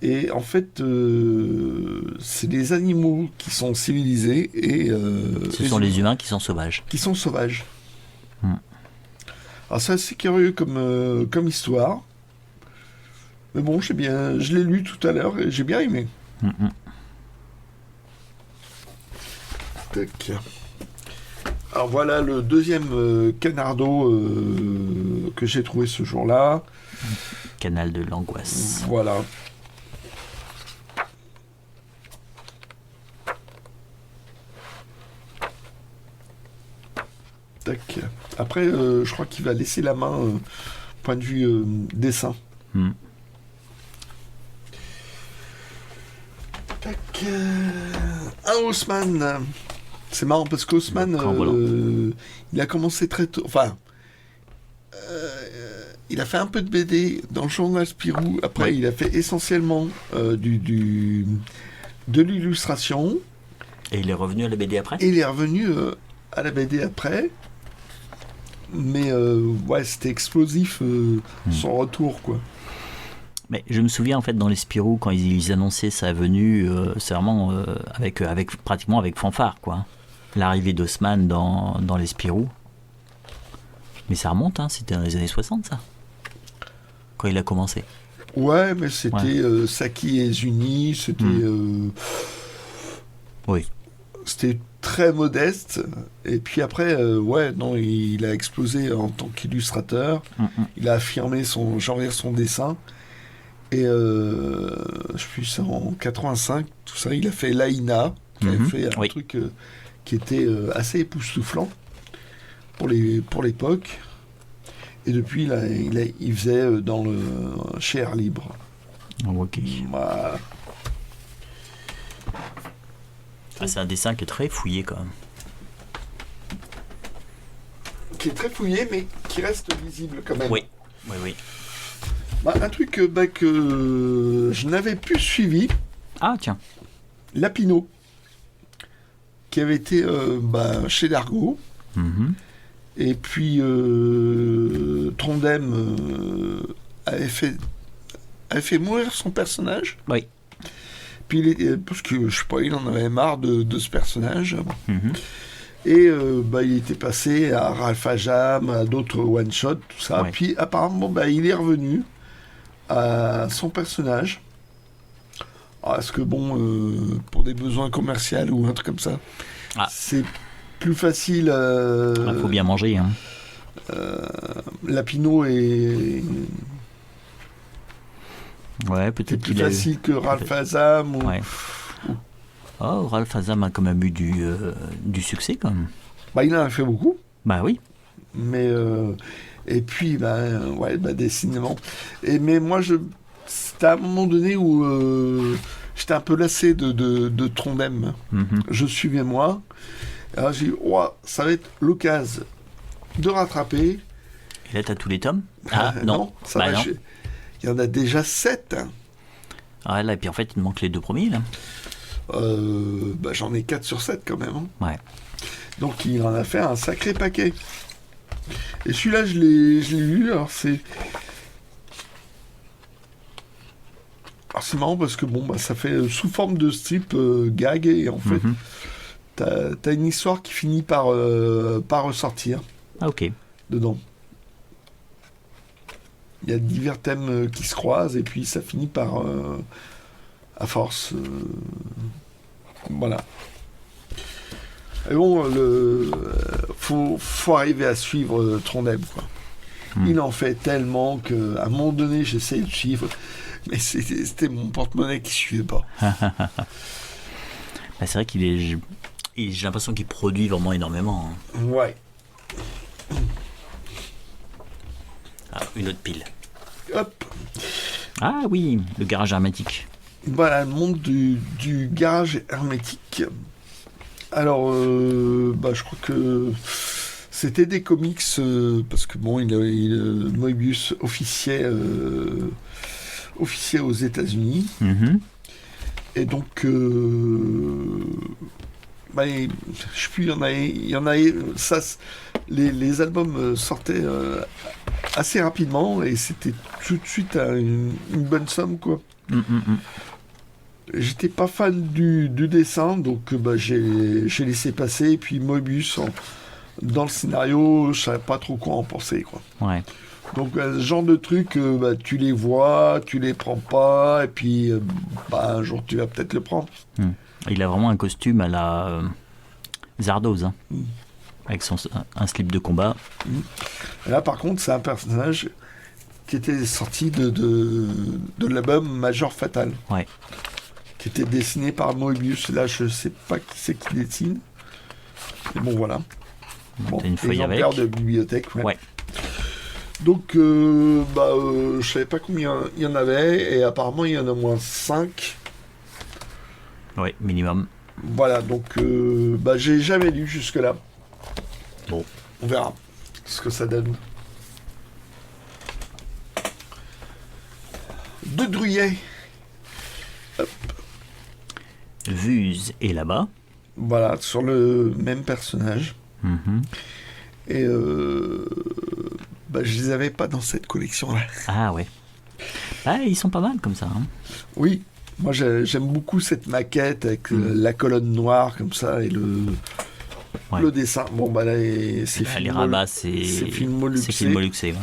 Et en fait, c'est des animaux qui sont civilisés. Et ce sont les humains qui sont sauvages. Alors c'est assez curieux comme histoire. Mais bon, je l'ai lu tout à l'heure et j'ai bien aimé. Tac. Alors voilà le deuxième canardo que j'ai trouvé ce jour-là. Canal de l'angoisse. Voilà. Tac. Après, je crois qu'il va laisser la main point de vue dessin. Tac. Un Haussmann. C'est marrant parce qu'Haussmann, il a commencé très tôt. Enfin, il a fait un peu de BD dans le journal Spirou. Après, il a fait essentiellement de l'illustration. Et il est revenu à la BD après ? Et il est revenu à la BD après. Mais c'était explosif son retour, quoi. Mais je me souviens en fait dans les Spirou quand ils annonçaient sa venue, c'est vraiment pratiquement avec fanfare, quoi. L'arrivée d'Haussmann dans les Spirou. Mais ça remonte, hein, c'était dans les années 60, ça. Quand il a commencé. Ouais, mais c'était Saki et Zuni, c'était... Oui. C'était très modeste. Et puis après, il a explosé en tant qu'illustrateur. Il a affirmé son dessin. Et je sais plus, en 85, tout ça, il a fait Laïna, qui a fait un truc qui était assez époustouflant pour l'époque. Et depuis, il faisait chez Air Libre. Ok. Voilà. C'est un dessin qui est très fouillé quand même. Qui est très fouillé, mais qui reste visible quand même. Oui. Un truc que je n'avais plus suivi. Ah, tiens. Lapino, qui avait été chez Dargaud. Et puis Trondheim avait fait mourir son personnage. Oui. Puis parce que je sais pas, il en avait marre de ce personnage. Et il était passé à Ralph Ajam, à d'autres one-shots, tout ça. Ouais. Puis apparemment, il est revenu à son personnage. Alors, est-ce que pour des besoins commerciaux ou un truc comme ça, c'est plus facile. Faut bien manger. Hein. Lapino est. Ouais, peut-être plus facile que Ralph Azam. Ouais. Oh, Ralph Azam a quand même eu du succès, quand même. Il en a fait beaucoup. Bah oui. Mais. Et puis, décidément. Mais moi, c'était à un moment donné où j'étais un peu lassé de Trondheim. Je suivais moi. Alors j'ai dit, ça va être l'occasion de rattraper. Et là, t'as tous les tomes ? Ah, non. Ça va. Non. Il y en a déjà 7. Ah, là, et puis en fait, il manque les 2 premiers, là. J'en ai 4 sur 7 quand même. Hein. Ouais. Donc, il en a fait un sacré paquet. Et celui-là, je l'ai lu. Alors, c'est marrant parce que ça fait sous forme de strip gag. Et en fait, t'as une histoire qui finit par ressortir. Ah, ok. Dedans. Il y a divers thèmes qui se croisent et puis ça finit par, à force, voilà. Et bon, faut arriver à suivre Trondheim, quoi. Il en fait tellement qu'à un moment donné, j'essaie de suivre, mais c'était mon porte-monnaie qui suivait pas. C'est vrai j'ai l'impression qu'il produit vraiment énormément. Hein. Ouais. Une autre pile. Hop. Ah oui, le garage hermétique. Voilà, le monde du garage hermétique. Alors, je crois que c'était des comics, parce que Moebius officiait aux États-Unis. Et donc, je sais plus, il y en a ça, les albums sortaient assez rapidement et c'était tout de suite une bonne somme, quoi. J'étais pas fan du dessin, donc j'ai laissé passer. Et puis Moebius, dans le scénario, je savais pas trop quoi en penser, quoi. Ouais. Donc ce genre de trucs, tu les vois, tu les prends pas, et puis un jour tu vas peut-être le prendre. Il a vraiment un costume à la Zardoz, hein, avec un slip de combat. Et là par contre c'est un personnage qui était sorti de l'album Major Fatal, Ouais. qui était dessiné par Moebius. Là je sais pas qui c'est qui dessine. Et bon voilà. Bon, t'as une feuille exemplaire avec. de bibliothèque. Ouais. Donc, je savais pas combien il y en avait, et apparemment il y en a au moins 5. Ouais, minimum. Voilà, donc, j'ai jamais lu jusque-là. Bon. On verra ce que ça donne. De Druyet. Hop. Vuse est là-bas. Voilà, sur le même personnage. Et je les avais pas dans cette collection-là. Ah ouais. Ah, ils sont pas mal comme ça. Hein. Oui, moi j'aime beaucoup cette maquette avec la colonne noire comme ça et le dessin. Bon, là, c'est les rabats, c'est filmoluxé. Ouais.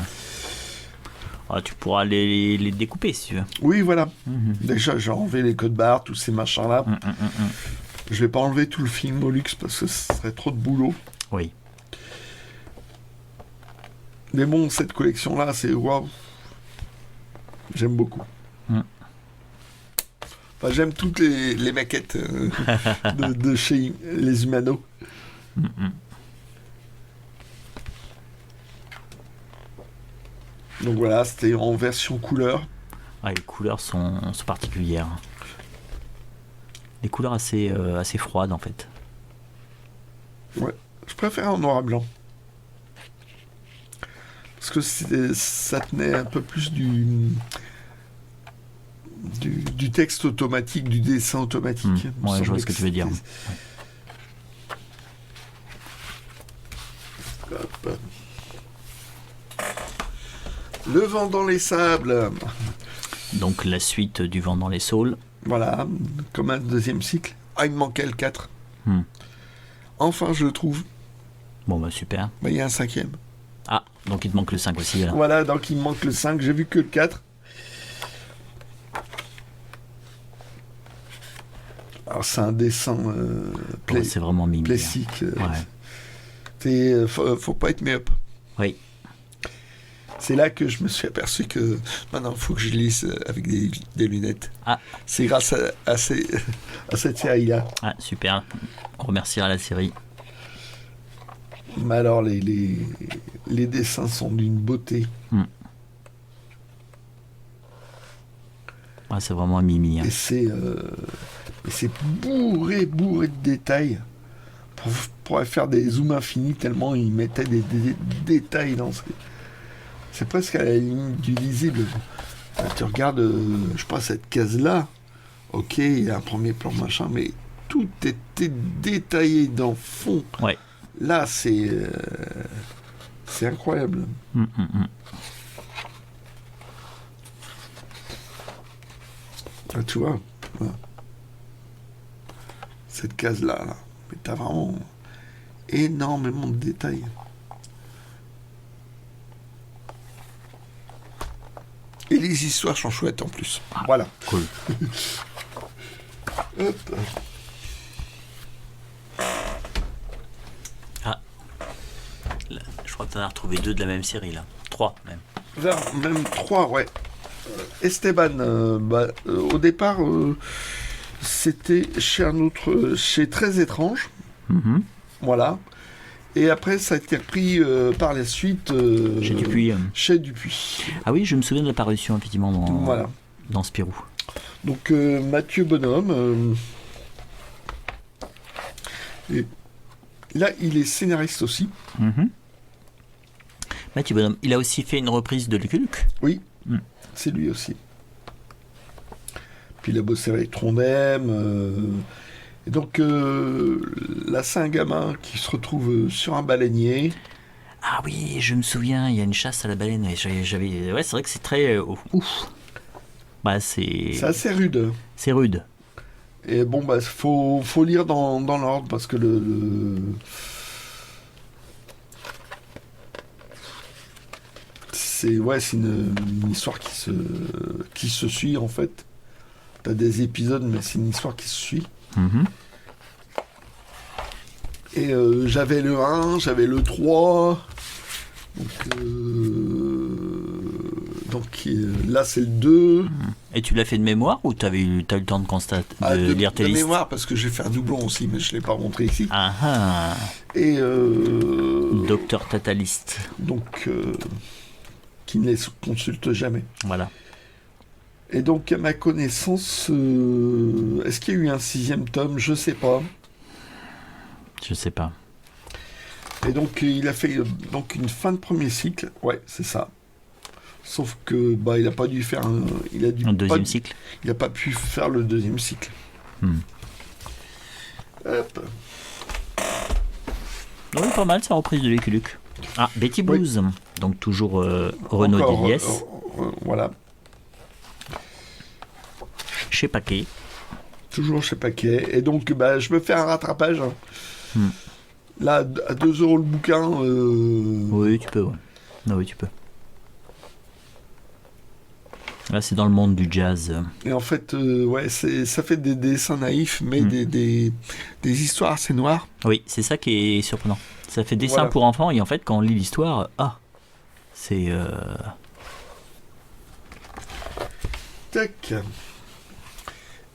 Ah, tu pourras les découper si tu veux. Oui, voilà. Déjà, j'ai enlevé les codes barres, tous ces machins-là. Je vais pas enlever tout le Filmolux parce que ce serait trop de boulot. Oui. Mais bon, cette collection-là, c'est waouh. J'aime beaucoup. Enfin, j'aime toutes les maquettes de chez les Humano. Donc voilà, c'était en version couleur. Ouais, les couleurs sont particulières. Les couleurs assez froides en fait. Ouais, je préfère en noir et blanc. Parce que ça tenait un peu plus du texte automatique, du dessin automatique. Ouais, je vois ce que tu veux dire. Hop. Le vent dans les sables. Donc la suite du vent dans les saules. Voilà, comme un deuxième cycle. Ah, il me manquait le 4. Enfin, je le trouve. Bon, bah super. Il y a un 5e. Ah, donc il te manque le 5 aussi. Là. Voilà, donc il me manque le 5. J'ai vu que le 4. Alors, c'est un dessin c'est vraiment mimi. classique. Ouais. Faut pas être myope. Oui. C'est là que je me suis aperçu que maintenant, il faut que je lise avec des lunettes. Ah. C'est grâce à cette série-là. Ah, super. On remerciera la série. Mais alors, les dessins sont d'une beauté. Ouais, c'est vraiment un mimi. Hein. Et c'est bourré de détails. Pour faire des zooms infinis, tellement ils mettaient des détails dans ce... C'est presque à la limite du lisible. Tu regardes, je sais pas, cette case-là. Ok, il y a un premier plan, machin, mais tout était détaillé dans fond. Ouais. Là, c'est incroyable. Ah, tu vois, voilà. Cette case-là, là. Mais t'as vraiment énormément de détails. Et les histoires sont chouettes en plus. Ah, voilà. Cool. Hop. Ah. Là, je crois que tu en as retrouvé 2 de la même série, là. 3, même. Même 3, ouais. Esteban, au départ, c'était chez Très Étrange. Voilà. Et après, ça a été repris par la suite chez Dupuis. Chez Dupuis. Ah oui, je me souviens de l'apparition, effectivement, dans Spirou. Donc, Mathieu Bonhomme. Et là, il est scénariste aussi. Mathieu Bonhomme, il a aussi fait une reprise de Lucky Luke. Oui, c'est lui aussi. Puis il a bossé avec Trondheim. Et donc, là, c'est un gamin qui se retrouve sur un baleinier. Ah oui, je me souviens, il y a une chasse à la baleine. Ouais, c'est vrai que c'est très ouf. Bah, c'est assez rude. C'est rude. Et bon, faut lire dans l'ordre parce que c'est une histoire qui se suit en fait. T'as des épisodes, mais c'est une histoire qui se suit. Et j'avais le 1, j'avais le 3. Donc là, c'est le 2. Et tu l'as fait de mémoire ou t'as eu le temps de constater, de lire tes listes? De mémoire, parce que j'ai fait un doublon aussi, mais je ne l'ai pas montré ici. Et Docteur Tataliste. Donc, qui ne les consulte jamais. Voilà. Et donc, à ma connaissance, est-ce qu'il y a eu un 6e tome? Je sais pas. Je sais pas. Et donc, il a fait une fin de premier cycle. Ouais, c'est ça. Sauf que il n'a pas dû faire un deuxième cycle. Il n'a pas pu faire le 2e cycle. Hop. Oui, pas mal, c'est reprise de Lucky Luke. Ah, Betty Blues. Oui. Donc toujours Renaud Déliès. Voilà. Chez Paquet. Toujours chez Paquet. Et donc, je me fais un rattrapage. Là, à 2 € le bouquin. Oui, tu peux. Ouais. Non, oui, tu peux. Là, c'est dans le monde du jazz. Et en fait, ça fait des dessins naïfs, mais des histoires assez noires. Oui, c'est ça qui est surprenant. Ça fait dessin pour enfants, et en fait, quand on lit l'histoire, c'est... Tac.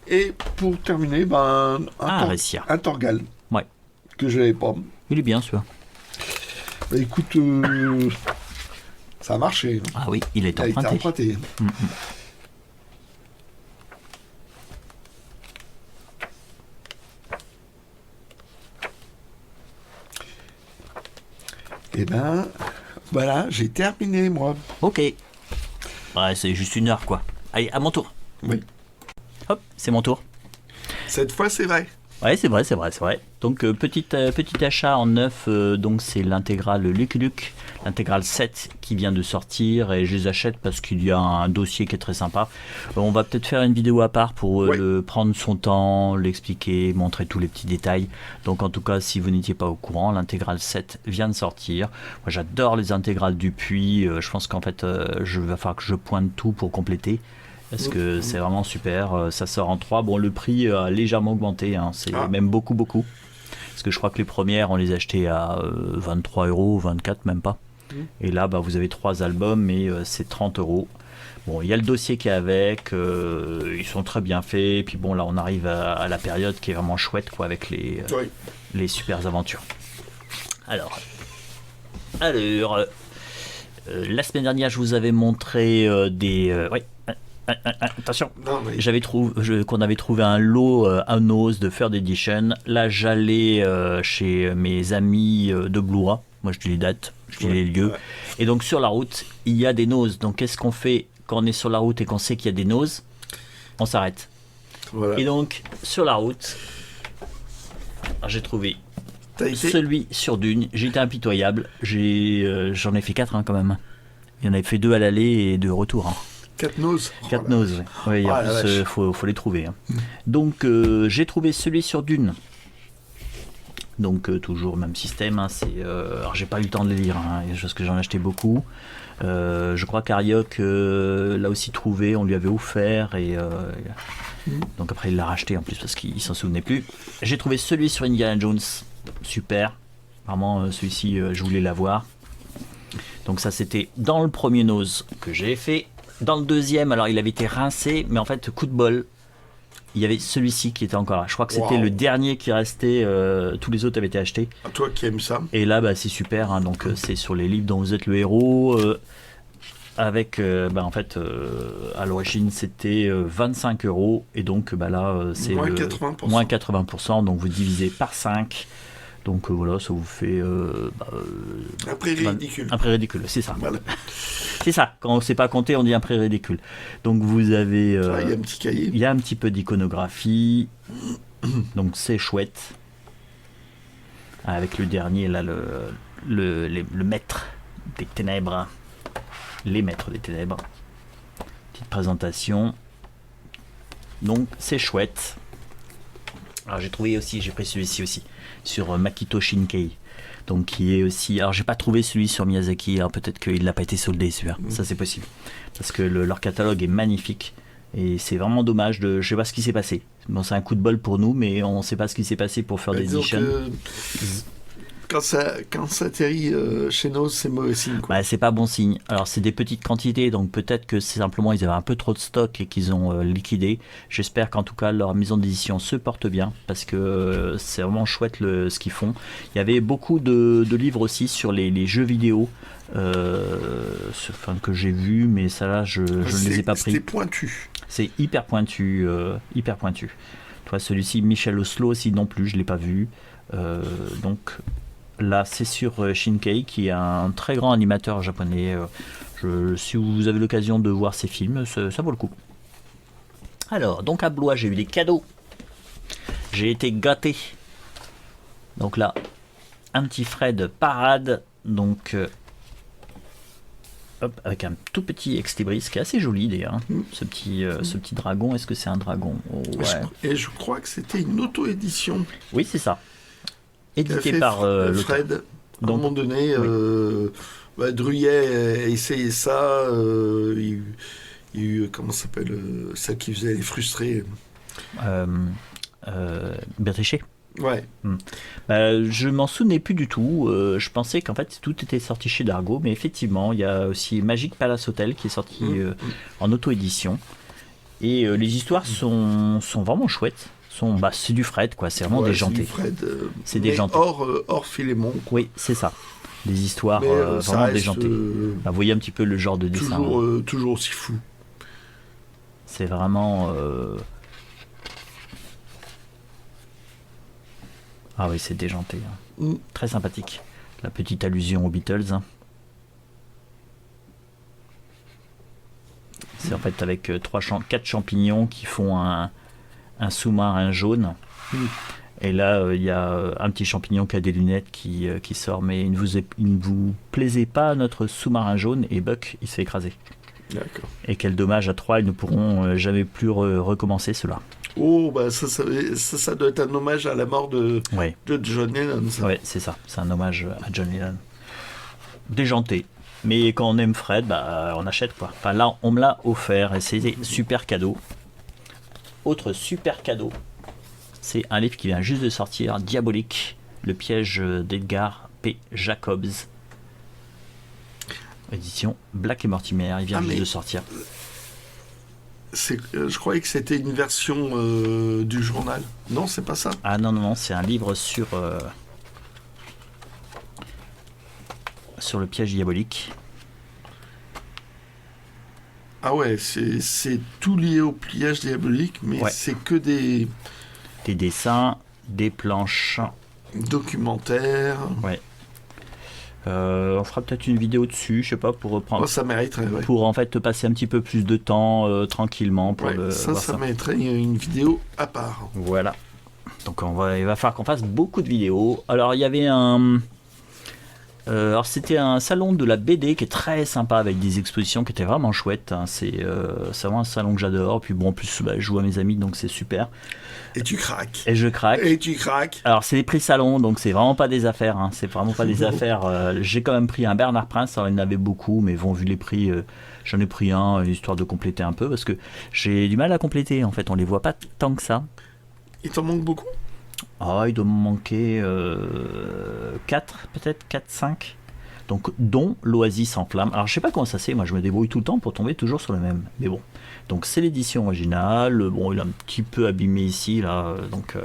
Et pour terminer, un Torgal. Ouais. Que je n'avais pas. Il est bien, celui-là. Écoute... Ça a marché. Ah oui, il est emprunté. Et voilà, j'ai terminé, moi. Ok. Ouais, c'est juste 1 heure, quoi. Allez, à mon tour. Oui. Hop, c'est mon tour. Cette fois, c'est vrai. Ouais, c'est vrai. Donc, petit achat en neuf, donc c'est l'intégrale Lucky Luke, l'intégrale 7 qui vient de sortir, et je les achète parce qu'il y a un dossier qui est très sympa. On va peut-être faire une vidéo à part pour prendre son temps, l'expliquer, montrer tous les petits détails. Donc, en tout cas, si vous n'étiez pas au courant, l'intégrale 7 vient de sortir. Moi, j'adore les intégrales Dupuis. Je pense qu'en fait, il va falloir que je pointe tout pour compléter. Parce que c'est vraiment super, ça sort en 3. Bon, le prix a légèrement augmenté, c'est même beaucoup. Parce que je crois que les premières, on les achetait à 23 €, 24 même pas. Et là, vous avez 3 albums et c'est 30 €. Bon, il y a le dossier qui est avec, ils sont très bien faits. Et puis bon, là, on arrive à la période qui est vraiment chouette, quoi, avec les super aventures. Alors, la semaine dernière, je vous avais montré des... attention, qu'on avait trouvé un lot un os de Third Edition. Là, j'allais chez mes amis de Blois. Moi, je dis les dates, je dis les lieux. Et donc, sur la route, il y a des noses. Donc, qu'est-ce qu'on fait quand on est sur la route et qu'on sait qu'il y a des noses? On s'arrête. Voilà. Et donc, sur la route, j'ai trouvé celui sur Dune. J'ai été impitoyable. J'en ai fait 4 quand même. Il y en avait fait 2 à l'aller et 2 retour. 4 noses. 4 noses, oui. En plus, faut les trouver. Donc, j'ai trouvé celui sur Dune. Donc, toujours même système. Alors, j'ai pas eu le temps de les lire, parce que j'en ai acheté beaucoup. Je crois qu'Arioc l'a aussi trouvé, on lui avait offert. Et, donc, après, il l'a racheté en plus parce qu'il s'en souvenait plus. J'ai trouvé celui sur Indiana Jones. Super. Vraiment, celui-ci, je voulais l'avoir. Donc, ça, c'était dans le premier nose que j'ai fait. Dans le deuxième, alors il avait été rincé, mais en fait, coup de bol, il y avait celui-ci qui était encore là. Je crois que c'était le dernier qui restait, tous les autres avaient été achetés. À toi qui aimes ça. Et là, c'est super, donc c'est sur les livres dont vous êtes le héros, avec, en fait, à l'origine, c'était 25 €, et donc là, c'est moins 80%. Moins 80%, donc vous divisez par 5. Donc voilà, ça vous fait... un prix ridicule. Un prix ridicule, c'est ça. Voilà. C'est ça, quand on ne sait pas compter, on dit un prix ridicule. Donc vous avez... il y a un petit cahier. Il y a un petit peu d'iconographie. Donc c'est chouette. Avec le dernier, là, le maître des ténèbres. Les maîtres des ténèbres. Petite présentation. Donc c'est chouette. Alors j'ai trouvé aussi, j'ai pris celui-ci aussi, sur Makito Shinkei. Donc qui est aussi... Alors j'ai pas trouvé celui sur Miyazaki, alors peut-être qu'il n'a pas été soldé celui-là, ça c'est possible. Parce que leur catalogue est magnifique. Et c'est vraiment dommage de... Je sais pas ce qui s'est passé. Bon, c'est un coup de bol pour nous, mais on sait pas ce qui s'est passé pour faire des editions. Quand ça atterrit chez nous, c'est mauvais signe, quoi. Bah, c'est pas bon signe. Alors c'est des petites quantités, donc peut-être que c'est simplement ils avaient un peu trop de stock et qu'ils ont liquidé. J'espère qu'en tout cas leur maison d'édition se porte bien, parce que c'est vraiment chouette ce qu'ils font. Il y avait beaucoup de livres aussi sur les jeux vidéo, que j'ai vu, mais ça là je ne les ai pas pris. C'est pointu. C'est hyper pointu, hyper pointu. Toi, celui-ci, Michel Oslo aussi non plus, je l'ai pas vu. Donc là, c'est sur Shinkei, qui est un très grand animateur japonais. Si vous avez l'occasion de voir ses films, ça vaut le coup. Alors, donc à Blois, j'ai eu des cadeaux. J'ai été gâté. Donc là, un petit Fred parade. Donc, hop, avec un tout petit Exlibris qui est assez joli d'ailleurs. Ce petit dragon, est-ce que c'est un dragon? Ouais. Et je crois que c'était une auto-édition. Oui, c'est ça. Édité par Fred. À un moment donné, oui. Druyet a essayé ça. Il y a eu, comment ça s'appelle, celle qui faisait les frustrés. Bertriché. Ouais. Je m'en souvenais plus du tout. Je pensais qu'en fait tout était sorti chez Dargo, mais effectivement, il y a aussi Magic Palace Hotel qui est sorti en auto-édition. Et les histoires sont vraiment chouettes. C'est du Fred, quoi. C'est vraiment déjanté. C'est déjanté. Hors Philémon. Oui, c'est ça. Des histoires vraiment déjantées. Vous voyez un petit peu le genre de dessin. Toujours aussi fou. C'est vraiment. Ah oui, c'est déjanté. Très sympathique. La petite allusion aux Beatles. C'est en fait avec 4 champignons qui font un sous-marin jaune. Et là, il y a un petit champignon qui a des lunettes qui sort, mais il ne vous plaisait pas notre sous-marin jaune, et Buck, il se fait écraser. D'accord. Et quel dommage, à 3, ils ne pourront jamais plus recommencer cela. Oh, bah ça doit être un hommage à la mort de John Lennon. Oui, c'est ça. C'est un hommage à John Lennon. Déjanté. Mais quand on aime Fred, on achète, quoi. Enfin, là, on me l'a offert et c'est super cadeau. Autre super cadeau, c'est un livre qui vient juste de sortir, Diabolique, le piège d'Edgar P. Jacobs. Édition Black et Mortimer, il vient juste de sortir. Je croyais que c'était une version du journal. Non, c'est pas ça. Ah non, c'est un livre sur le piège diabolique. Ah ouais, c'est tout lié au piège diabolique, mais c'est que des dessins, des planches. Documentaires. Ouais. On fera peut-être une vidéo dessus, je sais pas, pour reprendre. Ça mériterait, pour en fait passer un petit peu plus de temps tranquillement pour ça mériterait une vidéo à part. Voilà. Donc il va falloir qu'on fasse beaucoup de vidéos. Alors il y avait alors c'était un salon de la BD qui est très sympa avec des expositions qui étaient vraiment chouettes. C'est vraiment un salon que j'adore. Puis bon, en plus je joue à mes amis, donc c'est super. Et tu craques. Et je craque. Et tu craques. Alors c'est des prix salon, donc c'est vraiment pas des affaires. C'est vraiment pas des affaires. J'ai quand même pris un Bernard Prince. Alors il y en avait beaucoup, mais vu les prix, j'en ai pris un, histoire de compléter un peu, parce que j'ai du mal à compléter. En fait, on les voit pas tant que ça. Il t'en manque beaucoup? Il doit me manquer 4, peut-être 4, 5. Donc, dont l'Oasis en flamme. Alors, je sais pas comment ça c'est. Moi, je me débrouille tout le temps pour tomber toujours sur le même. Mais bon. Donc, c'est l'édition originale. Bon, il est un petit peu abîmé ici, là. Donc,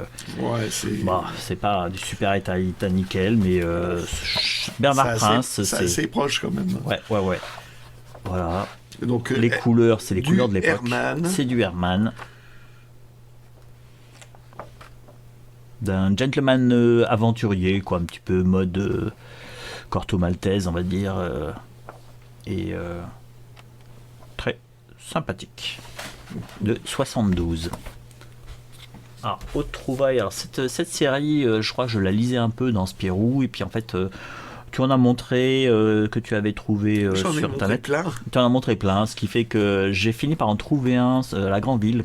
c'est pas du super état nickel, mais Bernard Prince, c'est assez proche quand même. Ouais. Voilà. Donc, les couleurs, c'est les couleurs de l'époque. C'est du Herman. D'un gentleman aventurier, quoi, un petit peu mode Corto Maltese, on va dire, et très sympathique, de 72. Alors, autre trouvaille, alors cette série, je crois que je la lisais un peu dans Spirou, et puis en fait, tu en as montré que tu avais trouvé sur Internet. Tu en as montré plein, ce qui fait que j'ai fini par en trouver un à la Grande Ville.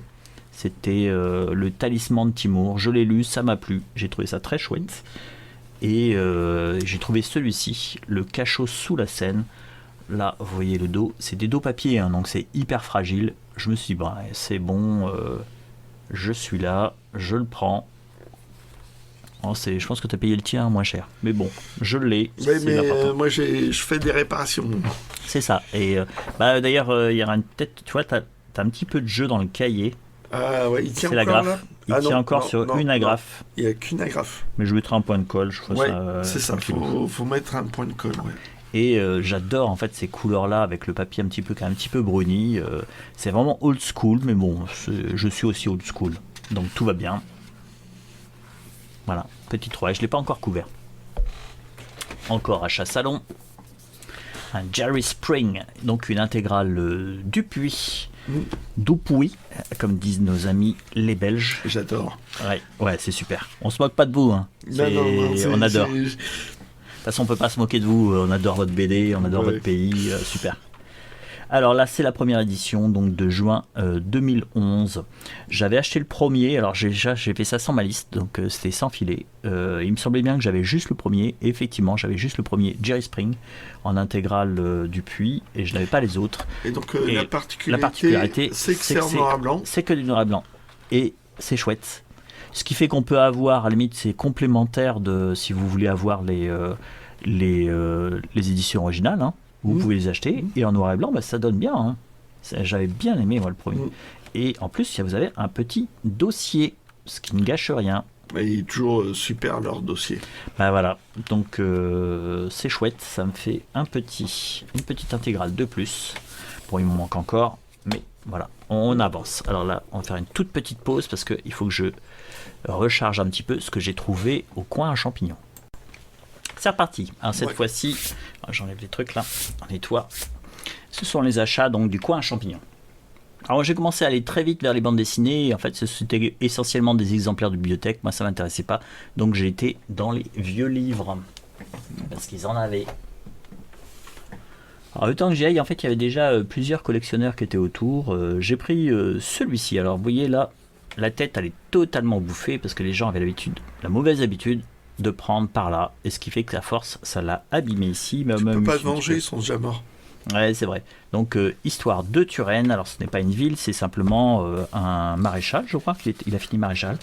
C'était le Talisman de Timur. Je l'ai lu, ça m'a plu. J'ai trouvé ça très chouette. Et j'ai trouvé celui-ci, Le Cachot sous la Seine. Là, vous voyez le dos. C'est des dos papier, hein, donc c'est hyper fragile. Je me suis dit, bah, c'est bon, je suis là, je le prends. Oh, je pense que tu as payé le tien moins cher. Mais bon, je l'ai. Oui, mais moi, je fais des réparations. C'est ça. Et d'ailleurs, il y aura peut-être, tu vois, tu as un petit peu de jeu dans le cahier. Ah ouais, il tient c'est encore l'agrafe. Il tient encore sur une agrafe. Il n'y a qu'une agrafe. Mais je mettrai un point de colle. C'est ça, faut mettre un point de colle. Ouais. Et j'adore en fait ces couleurs-là avec le papier un petit peu bruni. C'est vraiment old school, mais bon, je suis aussi old school. Donc tout va bien. Voilà, petit 3. Je ne l'ai pas encore couvert. Encore achat salon. Un Jerry Spring, donc une intégrale Dupuis. Dupuis, comme disent nos amis les Belges. J'adore. Ouais, c'est super. On se moque pas de vous, hein. On adore. De toute façon, on peut pas se moquer de vous. On adore votre BD, on adore votre pays. Super. Alors là, c'est la première édition, donc de juin 2011. J'avais acheté le premier. Alors j'ai fait ça sans ma liste, donc c'était sans filet. Il me semblait bien que j'avais juste le premier. Et effectivement, j'avais juste le premier Jerry Spring en intégrale Dupuis, et je n'avais pas les autres. Et donc la particularité, c'est que c'est en noir et blanc. C'est que du noir et blanc. Et c'est chouette. Ce qui fait qu'on peut avoir, à la limite, c'est complémentaire de si vous voulez avoir les éditions originales. Hein. Vous pouvez les acheter, et en noir et blanc, ça donne bien. Hein. J'avais bien aimé, moi, le premier. Et en plus, vous avez un petit dossier, ce qui ne gâche rien. Il est toujours super, leur dossier. Voilà, donc c'est chouette, ça me fait une petite intégrale de plus. Bon, il m'en manque encore, mais voilà, on avance. Alors là, on va faire une toute petite pause, parce qu'il faut que je recharge un petit peu ce que j'ai trouvé au coin à champignons. C'est reparti. Alors cette fois-ci, j'enlève les trucs là, on nettoie. Ce sont les achats donc du coin à champignons. Alors j'ai commencé à aller très vite vers les bandes dessinées. En fait, c'était essentiellement des exemplaires de bibliothèque. Moi, ça m'intéressait pas. Donc j'ai été dans les vieux livres parce qu'ils en avaient. Alors le temps que j'y aille, en fait, il y avait déjà plusieurs collectionneurs qui étaient autour. J'ai pris celui-ci. Alors vous voyez là, la tête elle est totalement bouffée parce que les gens avaient la mauvaise habitude de prendre par là, et ce qui fait que la force, ça l'a abîmé ici. Mais tu peux pas te venger, ils sont déjà morts. Ouais, c'est vrai. Donc, histoire de Turenne. Alors, ce n'est pas une ville, c'est simplement un maréchal, je crois qu'il a fini maréchal.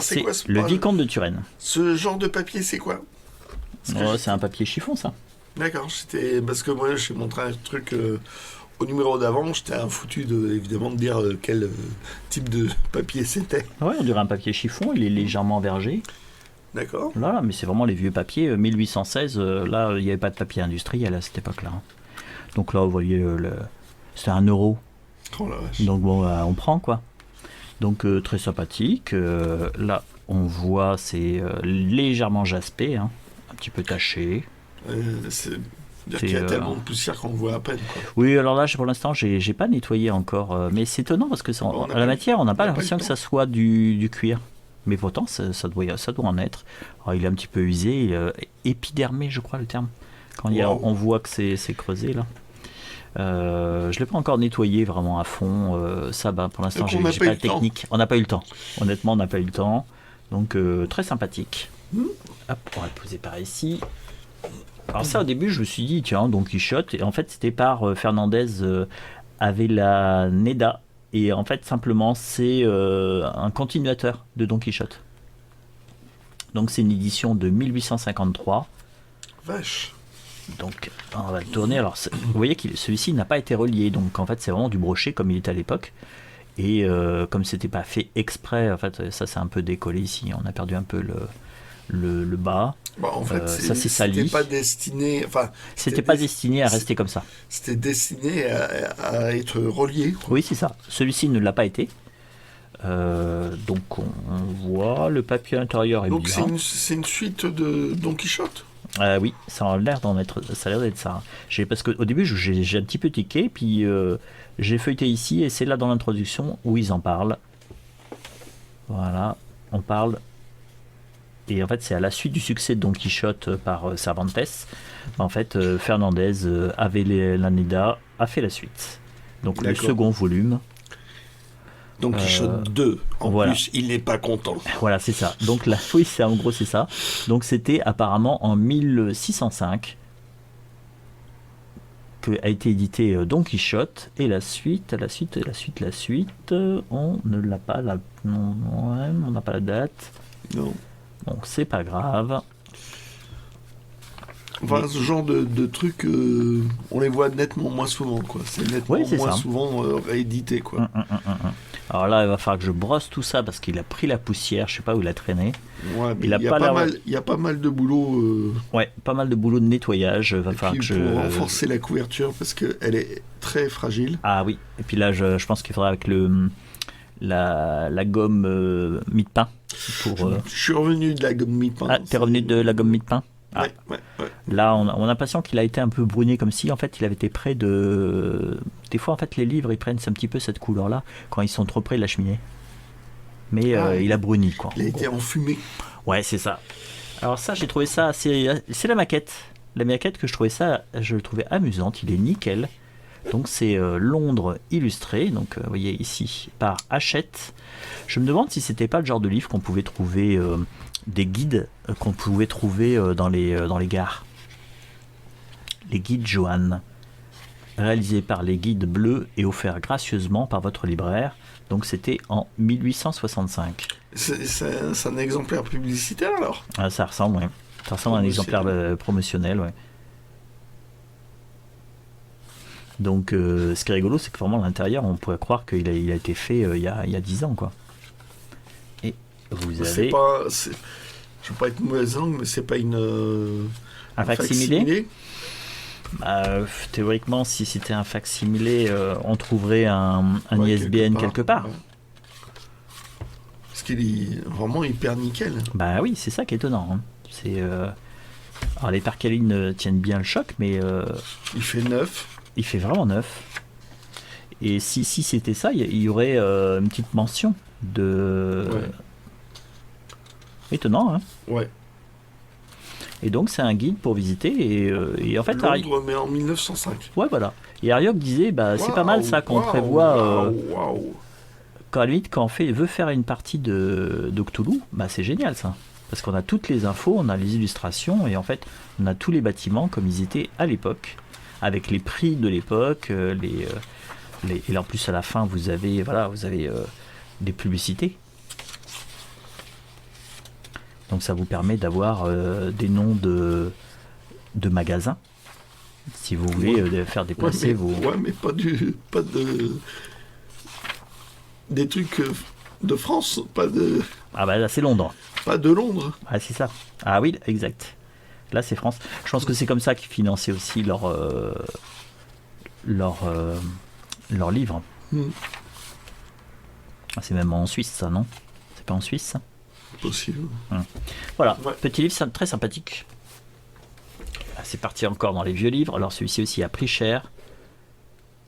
C'est quoi, le vicomte de Turenne. Ce genre de papier, c'est quoi? C'est un papier chiffon, ça. D'accord, c'était parce que moi, j'ai montré un truc au numéro d'avant, j'étais foutu évidemment de dire quel type de papier c'était. Ouais, on dirait un papier chiffon, il est légèrement vergé. D'accord. Là, mais c'est vraiment les vieux papiers, 1816, là, il n'y avait pas de papier industriel à cette époque-là. Donc là, vous voyez, c'était 1 €. Oh la vache. Donc bon, on prend, quoi. Donc très sympathique. Là, on voit, c'est légèrement jaspé, hein, un petit peu taché. C'est-à-dire qu'il y a tellement de poussière qu'on voit à peine. Quoi. Oui, alors là, pour l'instant, j'ai pas nettoyé encore. Mais c'est étonnant parce que à la matière, on n'a pas l'impression que ça soit du cuir. Mais pourtant, ça doit en être. Alors, il est un petit peu usé, épidermé, je crois le terme. Quand on voit que c'est creusé là. Je ne l'ai pas encore nettoyé vraiment à fond. Pour l'instant, j'ai pas la technique. On n'a pas eu le temps. Honnêtement, on n'a pas eu le temps. Donc, très sympathique. Hop, on va le poser par ici. Alors ça, au début, je me suis dit, tiens, Don Quichotte. Et en fait, c'était par Fernandez Avellaneda. Et en fait, simplement, c'est un continuateur de Don Quichotte. Donc, c'est une édition de 1853. Vache. Donc, on va le tourner. Alors, vous voyez que celui-ci n'a pas été relié. Donc, en fait, c'est vraiment du brochet comme il était à l'époque. Et comme c'était pas fait exprès, en fait, ça s'est un peu décollé ici. On a perdu un peu le bas. En fait, ça s'est sali. C'était pas destiné. Enfin, c'était pas destiné à rester comme ça. C'était destiné à être relié. Quoi. Oui, c'est ça. Celui-ci ne l'a pas été. Donc on voit le papier intérieur est bien. Donc c'est une suite de Don Quichotte. Oui, ça a l'air d'être ça. Parce qu'au début j'ai un petit peu tiqué, puis j'ai feuilleté ici et c'est là dans l'introduction où ils en parlent. Voilà, on parle. Et en fait, c'est à la suite du succès de Don Quichotte par Cervantes. En fait, Fernandez Avellaneda a fait la suite. Donc le second volume. Don Quichotte 2. En voilà. plus, il n'est pas content. Voilà, c'est ça. Donc là, oui, en gros, c'est ça. Donc c'était apparemment en 1605 que a été édité Don Quichotte, et la suite, on ne l'a pas, on n'a pas la date. Non. Donc c'est pas grave. Enfin, ce genre de trucs, on les voit nettement moins souvent, quoi. C'est nettement moins souvent réédité, quoi. Alors là, il va falloir que je brosse tout ça parce qu'il a pris la poussière, je sais pas où il a traîné. Ouais, il y a pas mal de boulot. Ouais, pas mal de boulot de nettoyage. Va falloir que pour renforcer la couverture parce qu'elle est très fragile. Ah oui. Et puis là, je pense qu'il faudra avec la gomme mie-de-pain. Je suis revenu de la gomme mie-de-pain. Ah, t'es revenu de la gomme mie-de-pain? Ouais. Là, on a l'impression qu'il a été un peu bruni, comme si en fait il avait été près de. Des fois, en fait, les livres ils prennent un petit peu cette couleur-là quand ils sont trop près de la cheminée. Mais il a bruni, quoi. Il a été enfumé. Ouais, c'est ça. Alors ça, j'ai trouvé ça assez. C'est la maquette. La maquette que je le trouvais amusante. Il est nickel. Donc c'est Londres illustré. Donc vous voyez ici par Hachette. Je me demande si c'était pas le genre de livre qu'on pouvait trouver. Des guides qu'on pouvait trouver dans les gares. Les guides Johan, réalisés par les guides bleus et offerts gracieusement par votre libraire. Donc c'était en 1865. C'est un exemplaire publicitaire alors? Ah, ça ressemble, ouais. Ça ressemble à un exemplaire promotionnel, ouais. Donc ce qui est rigolo, c'est que vraiment à l'intérieur, on pourrait croire qu'il a été fait il y a 10 ans, quoi. Vous avez... je veux pas être mauvaise langue, mais c'est pas un facsimilé. Théoriquement, si c'était un facsimilé, on trouverait un ISBN quelque part. Ouais. Parce qu'il est vraiment hyper nickel. Bah oui, c'est ça qui est étonnant. Hein. Alors les percalines tiennent bien le choc, mais il fait neuf. Il fait vraiment neuf. Et si c'était ça, il y aurait une petite mention de. Ouais. Étonnant, hein. Ouais. Et donc c'est un guide pour visiter et en fait Londres, mais en 1905. Ouais, voilà. Et Ariok disait c'est pas mal ça qu'on prévoit quand à la limite quand on veut faire une partie de Cthulhu, c'est génial ça. Parce qu'on a toutes les infos, on a les illustrations et en fait on a tous les bâtiments comme ils étaient à l'époque, avec les prix de l'époque, et en plus à la fin vous avez des publicités. Donc ça vous permet d'avoir des noms de magasins, si vous voulez faire déplacer vos... Ouais, mais pas des trucs de France, pas de... Ah bah là c'est Londres. Pas de Londres. Ah c'est ça. Ah oui, exact. Là c'est France. Je pense que c'est comme ça qu'ils finançaient aussi leurs livres. C'est même en Suisse ça, non? C'est pas en Suisse ça? Possible. Voilà, petit livre très sympathique. C'est parti encore dans les vieux livres. Alors celui-ci aussi a pris cher.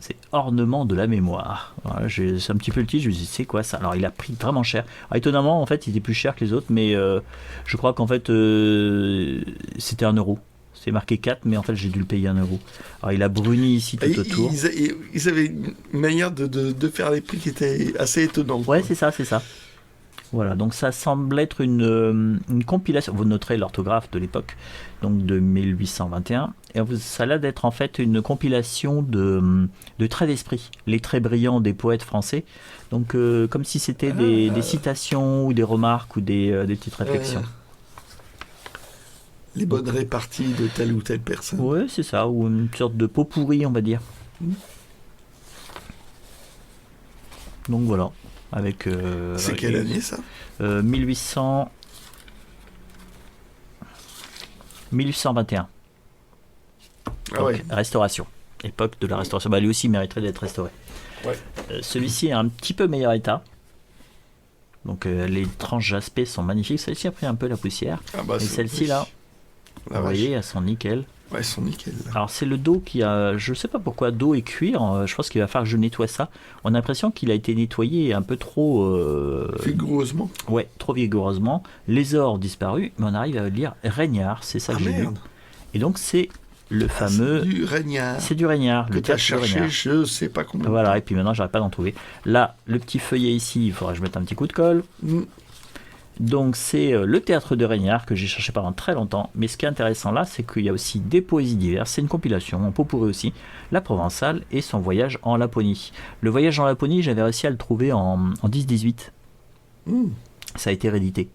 C'est Ornement de la mémoire. Voilà, c'est un petit peu le titre, je me suis dit c'est quoi ça? Alors il a pris vraiment cher. Alors, étonnamment en fait il était plus cher que les autres, mais je crois qu'en fait c'était 1 euro. C'est marqué 4, mais en fait j'ai dû le payer 1 euro. Alors il a bruni ici tout autour. Ils avaient une manière de faire les prix qui était assez étonnante. Ouais, c'est ça. Voilà, donc ça semble être une compilation. Vous noterez l'orthographe de l'époque, donc de 1821. Et ça a l'air d'être en fait une compilation de traits d'esprit, les traits brillants des poètes français. Donc comme si c'était des citations ou des remarques ou des petites réflexions. Les bonnes réparties de telle ou telle personne. Ouais, c'est ça, ou une sorte de pot pourri, on va dire. Donc voilà. Avec, c'est quelle année ça? 1821. Ah ouais. Restauration. Époque de la restauration. Lui aussi mériterait d'être restauré. Ouais. Celui-ci est un petit peu meilleur état. Donc les tranches jaspées sont magnifiques. Celle-ci a pris un peu la poussière. Et celle-ci là, vous voyez, elles sont nickel. Ouais, elles sont nickel. Alors c'est le dos qui a, je sais pas pourquoi, dos et cuir. Je pense qu'il va falloir que je nettoie ça. On a l'impression qu'il a été nettoyé un peu trop vigoureusement. Ouais, trop vigoureusement. Les ors disparus, mais on arrive à lire Régnard, c'est ça que j'ai lu. Et donc c'est le fameux... C'est du Régnard. C'est du Régnard. Que tu as cherché, je sais pas combien. Voilà, et puis maintenant, j'arrête pas d'en trouver. Là, le petit feuillet ici, il faudra que je mette un petit coup de colle. Donc, c'est le théâtre de Régnard que j'ai cherché pendant très longtemps. Mais ce qui est intéressant là, c'est qu'il y a aussi des poésies diverses. C'est une compilation, en pot pourri aussi. La Provençale et son voyage en Laponie. Le voyage en Laponie, j'avais réussi à le trouver en 10-18. Ça a été réédité.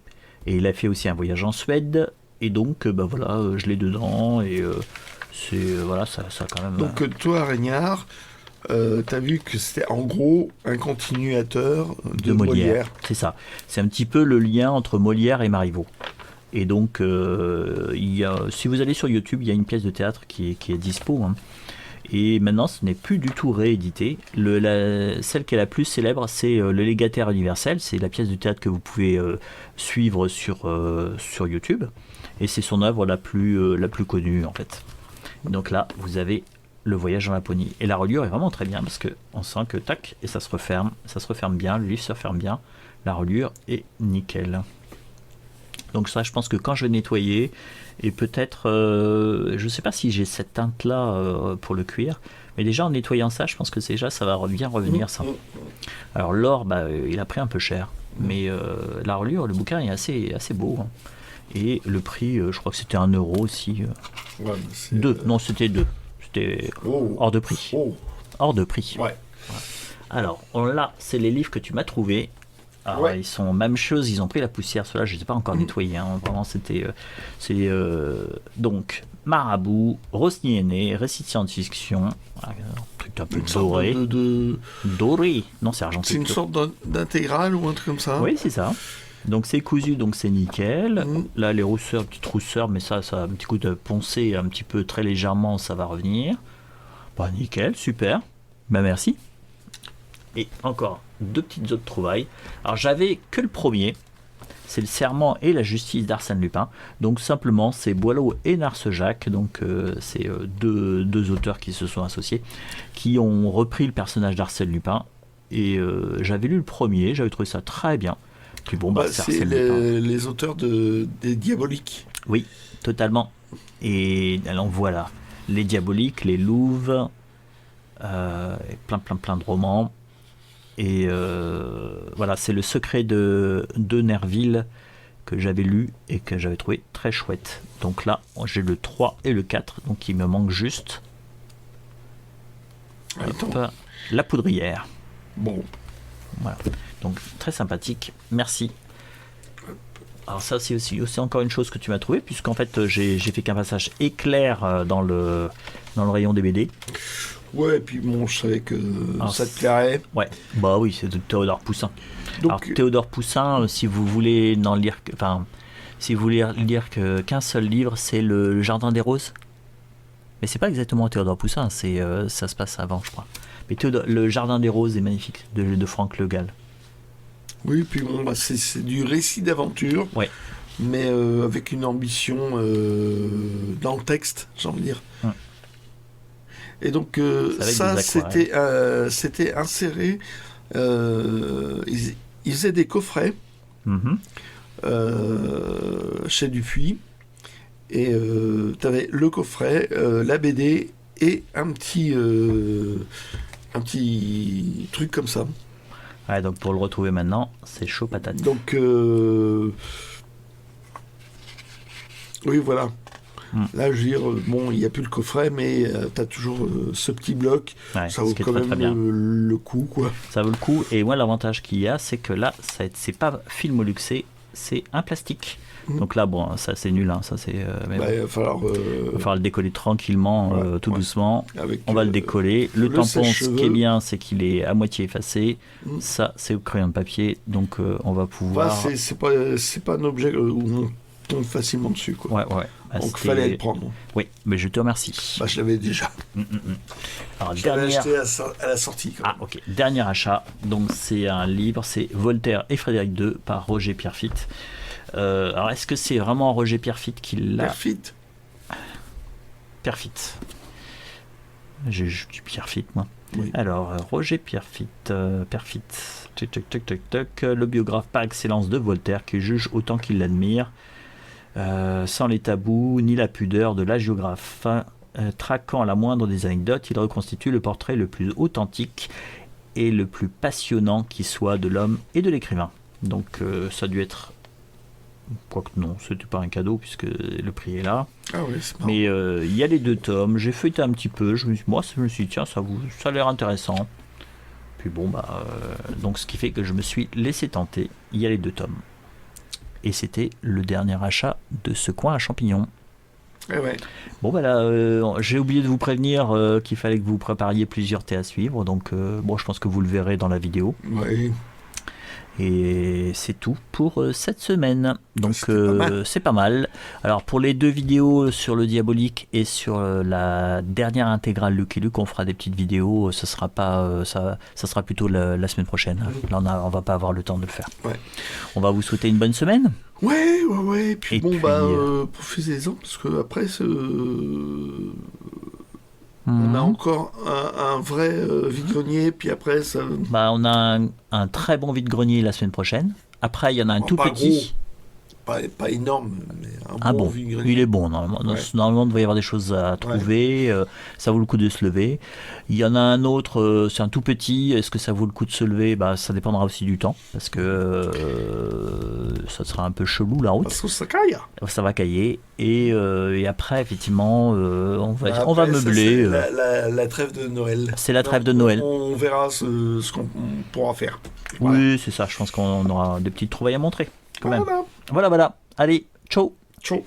Et il a fait aussi un voyage en Suède. Et donc, voilà, je l'ai dedans. Et voilà, ça quand même... Donc, toi, Régnard, t'as vu que c'était en gros un continuateur de Molière. C'est ça. C'est un petit peu le lien entre Molière et Marivaux. Et donc, si vous allez sur YouTube, il y a une pièce de théâtre qui est dispo. Hein. Et maintenant, ce n'est plus du tout réédité. Celle qui est la plus célèbre, c'est Le Légataire universel. C'est la pièce de théâtre que vous pouvez suivre sur YouTube. Et c'est son œuvre la plus connue, en fait. Donc là, vous avez Le voyage en Laponie. Et la reliure est vraiment très bien, parce qu'on sent que tac, et ça se referme bien, le livre se referme bien. La reliure est nickel. Donc ça, je pense que quand je vais nettoyer, et peut-être, je ne sais pas si j'ai cette teinte-là pour le cuir, mais déjà en nettoyant ça, je pense que déjà ça va bien revenir ça. Alors l'or, il a pris un peu cher, mais la reliure, le bouquin est assez beau. Hein. Et le prix, je crois que c'était 1 euro aussi. C'était 2. C'était hors de prix. Hors de prix. Ouais. Alors, là, c'est les livres que tu m'as trouvés. Alors, ils sont même chose, ils ont pris la poussière. Ceux-là, je ne les ai pas encore nettoyés. Hein. Vraiment, c'était. Donc, Marabout, Rosny Aîné, récit de science-fiction. Un truc un peu doré. Doré. Non, c'est argentique. C'est une sorte d'intégrale ou un truc comme ça. Oui, c'est ça. Donc c'est cousu, donc c'est nickel. Là les rousseurs, petite rousseur, mais ça un petit coup de poncé, un petit peu très légèrement, ça va revenir. Nickel, super. Merci. Et encore 2 petites autres trouvailles. Alors j'avais que le premier, c'est Le Serment et la justice d'Arsène Lupin. Donc simplement c'est Boileau et Narcejac, donc c'est deux auteurs qui se sont associés, qui ont repris le personnage d'Arsène Lupin. Et j'avais lu le premier, j'avais trouvé ça très bien. Puis c'est les auteurs des Diaboliques. Oui, totalement. Et alors voilà, les Diaboliques, les Louves, plein de romans. Et voilà, c'est Le Secret de Nerville que j'avais lu et que j'avais trouvé très chouette. Donc là, j'ai le 3 et le 4, donc il me manque juste La Poudrière. Bon. Voilà. Donc très sympathique, merci. Alors ça c'est aussi encore une chose que tu m'as trouvé, puisqu'en fait j'ai fait qu'un passage éclair dans le rayon des BD. Ouais, et puis bon, je savais que ça te plairait. Ouais, oui, c'est de Théodore Poussin. Donc, alors Théodore Poussin, si vous voulez lire qu'un seul livre, c'est le Jardin des Roses. Mais c'est pas exactement Théodore Poussin, ça se passe avant, je crois. Mais le Jardin des Roses est magnifique, de Franck Le Gall. Oui, puis bon, c'est du récit d'aventure, mais avec une ambition dans le texte, j'ai envie de dire. Et donc ça, c'était inséré. Ils faisaient des coffrets chez Dupuis, et tu avais le coffret, la BD et un petit truc comme ça. Ouais, donc pour le retrouver maintenant, c'est chaud patate. Donc, oui, voilà. Là, je veux dire, bon, il n'y a plus le coffret, mais tu as toujours ce petit bloc. Ouais, ça vaut quand même le coup, quoi. Ça vaut le coup. Et moi, l'avantage qu'il y a, c'est que là, c'est pas film luxé, c'est un plastique. Donc là, bon, ça c'est nul, hein, ça c'est. Il va falloir le décoller tranquillement, tout doucement. On va le décoller. Le tampon, ce qui est bien, c'est qu'il est à moitié effacé. Ça, c'est au crayon de papier, donc on va pouvoir. C'est pas un objet où on tombe facilement dessus, quoi. Ouais. Donc il fallait le prendre. Oui, mais je te remercie. Je l'avais déjà. Alors, je l'avais acheté à la sortie. Ah, ok. Dernier achat. Donc c'est un livre, c'est Voltaire et Frédéric II par Roger Pierrefitte. Alors est-ce que c'est vraiment Roger Pierrefitte qui l'a... Pierrefitte. Je dis Pierrefitte, moi. Oui. Alors Roger Pierrefitte, le biographe par excellence de Voltaire, qui juge autant qu'il l'admire, sans les tabous ni la pudeur de l'hagiographe. traquant la moindre des anecdotes, il reconstitue le portrait le plus authentique et le plus passionnant qui soit de l'homme et de l'écrivain. Donc ça a dû être... Quoique non, c'était pas un cadeau puisque le prix est là. Ah oui, c'est marrant. Mais il y a les 2 tomes, j'ai feuilleté un petit peu, je me suis dit tiens, ça a l'air intéressant. Puis bon, donc ce qui fait que je me suis laissé tenter, il y a les 2 tomes. Et c'était le dernier achat de ce coin à champignons. Ouais. Bon là, j'ai oublié de vous prévenir qu'il fallait que vous prépariez plusieurs thés à suivre, donc je pense que vous le verrez dans la vidéo. Ouais. Et c'est tout pour cette semaine. Donc C'est pas mal. Alors pour les 2 vidéos sur le diabolique et sur la dernière intégrale Lucky Luke, on fera des petites vidéos. Ça sera pas ça sera plutôt la semaine prochaine. Là on va pas avoir le temps de le faire. Ouais. On va vous souhaiter une bonne semaine. Ouais. Et puis Et profitez-en parce que après on a encore un vrai vide-grenier, puis après ça... On a un très bon vide-grenier la semaine prochaine. Après, il y en a un tout pas petit. Pas énorme, mais un bon, vide-grenier. il est bon normalement. Ouais. Normalement, il devrait y avoir des choses à trouver. Ça vaut le coup de se lever. Il y en a un autre, c'est un tout petit. Est-ce que ça vaut le coup de se lever? Ça dépendra aussi du temps, parce que ça sera un peu chelou la route. Parce que ça caille. Ça va cailler. Et après, effectivement, on va meubler. La trêve de Noël. C'est la trêve de Noël. On verra ce qu'on pourra faire. Voilà. Oui, c'est ça. Je pense qu'on aura des petites trouvailles à montrer. Quand même. Voilà. Allez, ciao. Ciao.